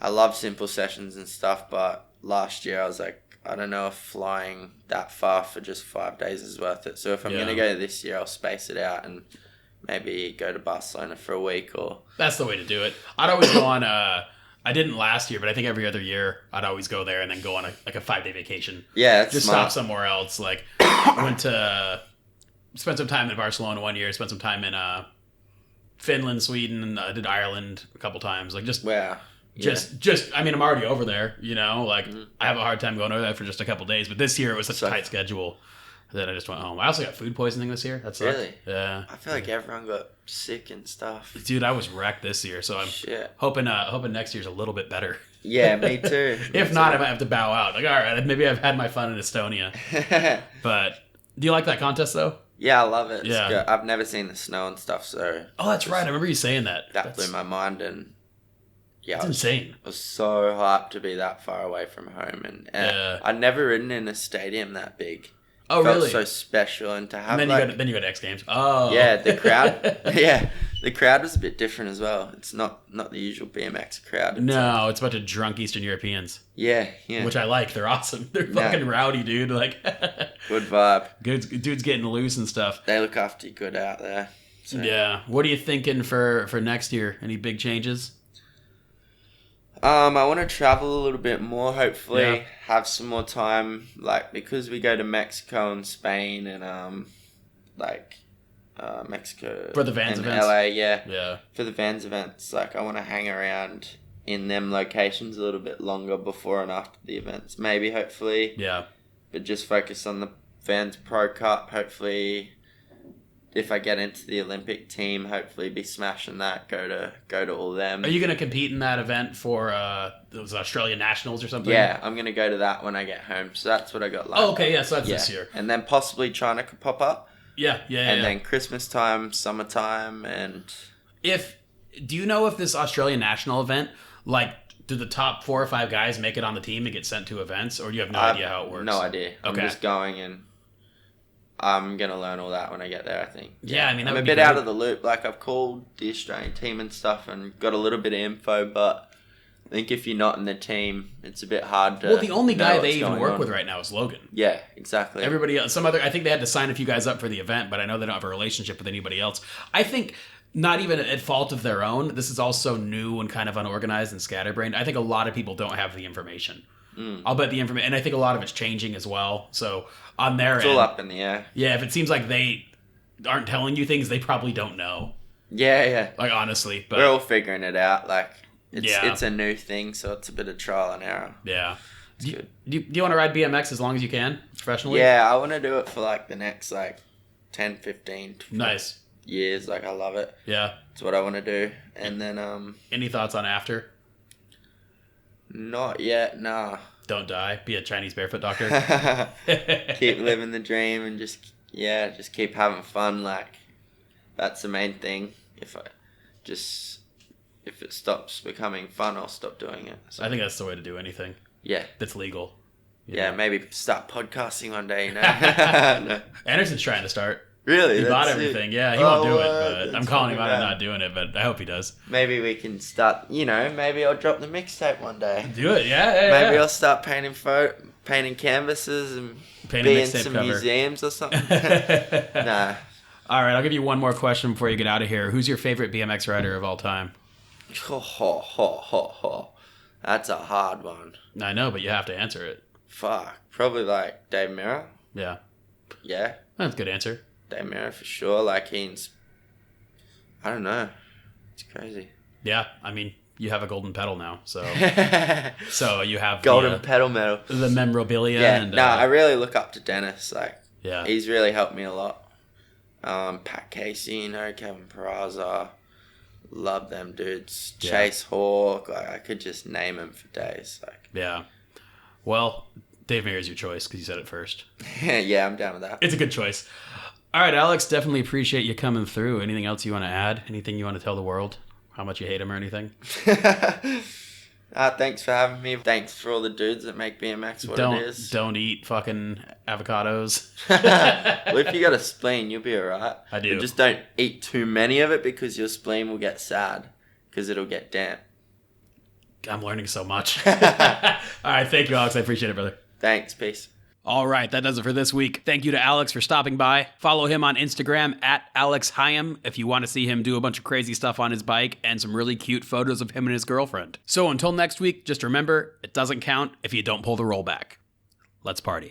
I love simple sessions and stuff, but last year I was like, I don't know if flying that far for just 5 days is worth it. So if I'm going to go this year, I'll space it out and maybe go to Barcelona for a week or... That's the way to do it. I'd always go on... I didn't last year, but I think every other year I'd always go there and then go on a 5-day vacation. Yeah, that's just smart. Stop somewhere else. Like, I went to... Spent some time in Barcelona one year. Spent some time in Finland, Sweden. I did Ireland a couple times. Like, just... Wow. Just, I mean, I'm already over there, you know, like I have a hard time going over there for just a couple days, but this year it was such a tight schedule that I just went home. I also got food poisoning this year. That's really? Yeah. I feel like everyone got sick and stuff. Dude, I was wrecked this year, so I'm hoping next year's a little bit better. Yeah, me too. If not, I might have to bow out. Like, all right, maybe I've had my fun in Estonia. But do you like that contest though? Yeah, I love it. Yeah. It's good. I've never seen the snow and stuff, so... Oh, that's right. I remember you saying that. That blew my mind and... Yeah, it's insane. I was so hyped to be that far away from home, and I'd never ridden in a stadium that big. Oh, felt really? So special, and to have and then you go to X Games. Oh, yeah, the crowd. The crowd was a bit different as well. It's not the usual BMX crowd. It's a bunch of drunk Eastern Europeans. Yeah, which I like. They're awesome. They're fucking rowdy, dude. Like, good vibe. Dude's getting loose and stuff. They look after you good out there. So. Yeah. What are you thinking for next year? Any big changes? I want to travel a little bit more, hopefully. Have some more time, like, because we go to Mexico and Spain and, Mexico. For the Vans and events? LA, yeah. Yeah. For the Vans events, like, I want to hang around in them locations a little bit longer before and after the events. Maybe, hopefully. Yeah. But just focus on the Vans Pro Cup, hopefully... If I get into the Olympic team, hopefully be smashing that. Go to all them. Are you going to compete in that event for those Australian Nationals or something? Yeah, I'm going to go to that when I get home. So that's what I got lined. Oh, okay, yeah, so that's this year. And then possibly China could pop up. Yeah. And then Christmas time, summertime, and... Do you know if this Australian National event, like, do the top 4 or 5 guys make it on the team and get sent to events, or do you have no idea how it works? No idea. Okay. I'm just going and... I'm going to learn all that when I get there, I think. Yeah, I mean, I'm a bit out of the loop. Like, I've called the Australian team and stuff and got a little bit of info, but I think if you're not in the team, it's a bit hard to... Well, the only guy they even work with right now is Logan. Yeah, exactly. Everybody else, I think they had to sign a few guys up for the event, but I know they don't have a relationship with anybody else. I think, not even at fault of their own, this is also new and kind of unorganized and scatterbrained. I think a lot of people don't have the information. I'll bet the information, and I think a lot of it's changing as well. So on their end, it's all up in the air. Yeah, if it seems like they aren't telling you things, they probably don't know. Yeah. Like, honestly, but we're all figuring it out. Like, it's a new thing, so it's a bit of trial and error. Yeah. It's good. Do you want to ride BMX as long as you can professionally? Yeah, I want to do it for like the next 10, 15 nice years. Like, I love it. Yeah, it's what I want to do. And then any thoughts on after? Not yet, nah. Don't die. Be a Chinese barefoot doctor. Keep living the dream and just keep having fun. Like, that's the main thing. If it stops becoming fun, I'll stop doing it. So, I think that's the way to do anything. Yeah. That's legal. Yeah, maybe start podcasting one day, you know? No. Anderson's trying to start. Really? He bought everything. Yeah, he won't do it, but I'm calling him out on not doing it, but I hope he does. Maybe we can start, maybe I'll drop the mixtape one day. Do it, yeah. Maybe I'll start painting canvases and be in some museums or something. Nah. All right, I'll give you one more question before you get out of here. Who's your favorite BMX rider of all time? That's a hard one. I know, but you have to answer it. Fuck. Probably like Dave Mirra. Yeah. Yeah. That's a good answer. Dave Mirra for sure. Like, he's... I don't know. It's crazy. Yeah, I mean, you have a golden pedal now, so so you have golden pedal medal, the memorabilia. Yeah, and, I really look up to Dennis. Like, yeah, he's really helped me a lot. Pat Casey, Kevin Peraza, love them dudes. Yeah. Chase Hawk, like, I could just name them for days. Like, yeah. Well, Dave Mirra's your choice because you said it first. Yeah, I'm down with that. It's a good choice. All right, Alex, definitely appreciate you coming through. Anything else you want to add? Anything you want to tell the world? How much you hate him or anything? Thanks for having me. Thanks for all the dudes that make BMX what it is. Don't eat fucking avocados. Well, if you got a spleen, you'll be alright. I do. But just don't eat too many of it because your spleen will get sad because it'll get damp. I'm learning so much. All right, thank you, Alex. I appreciate it, brother. Thanks. Peace. All right, that does it for this week. Thank you to Alex for stopping by. Follow him on Instagram at Alex Hiam if you want to see him do a bunch of crazy stuff on his bike and some really cute photos of him and his girlfriend. So until next week, just remember, it doesn't count if you don't pull the rollback. Let's party.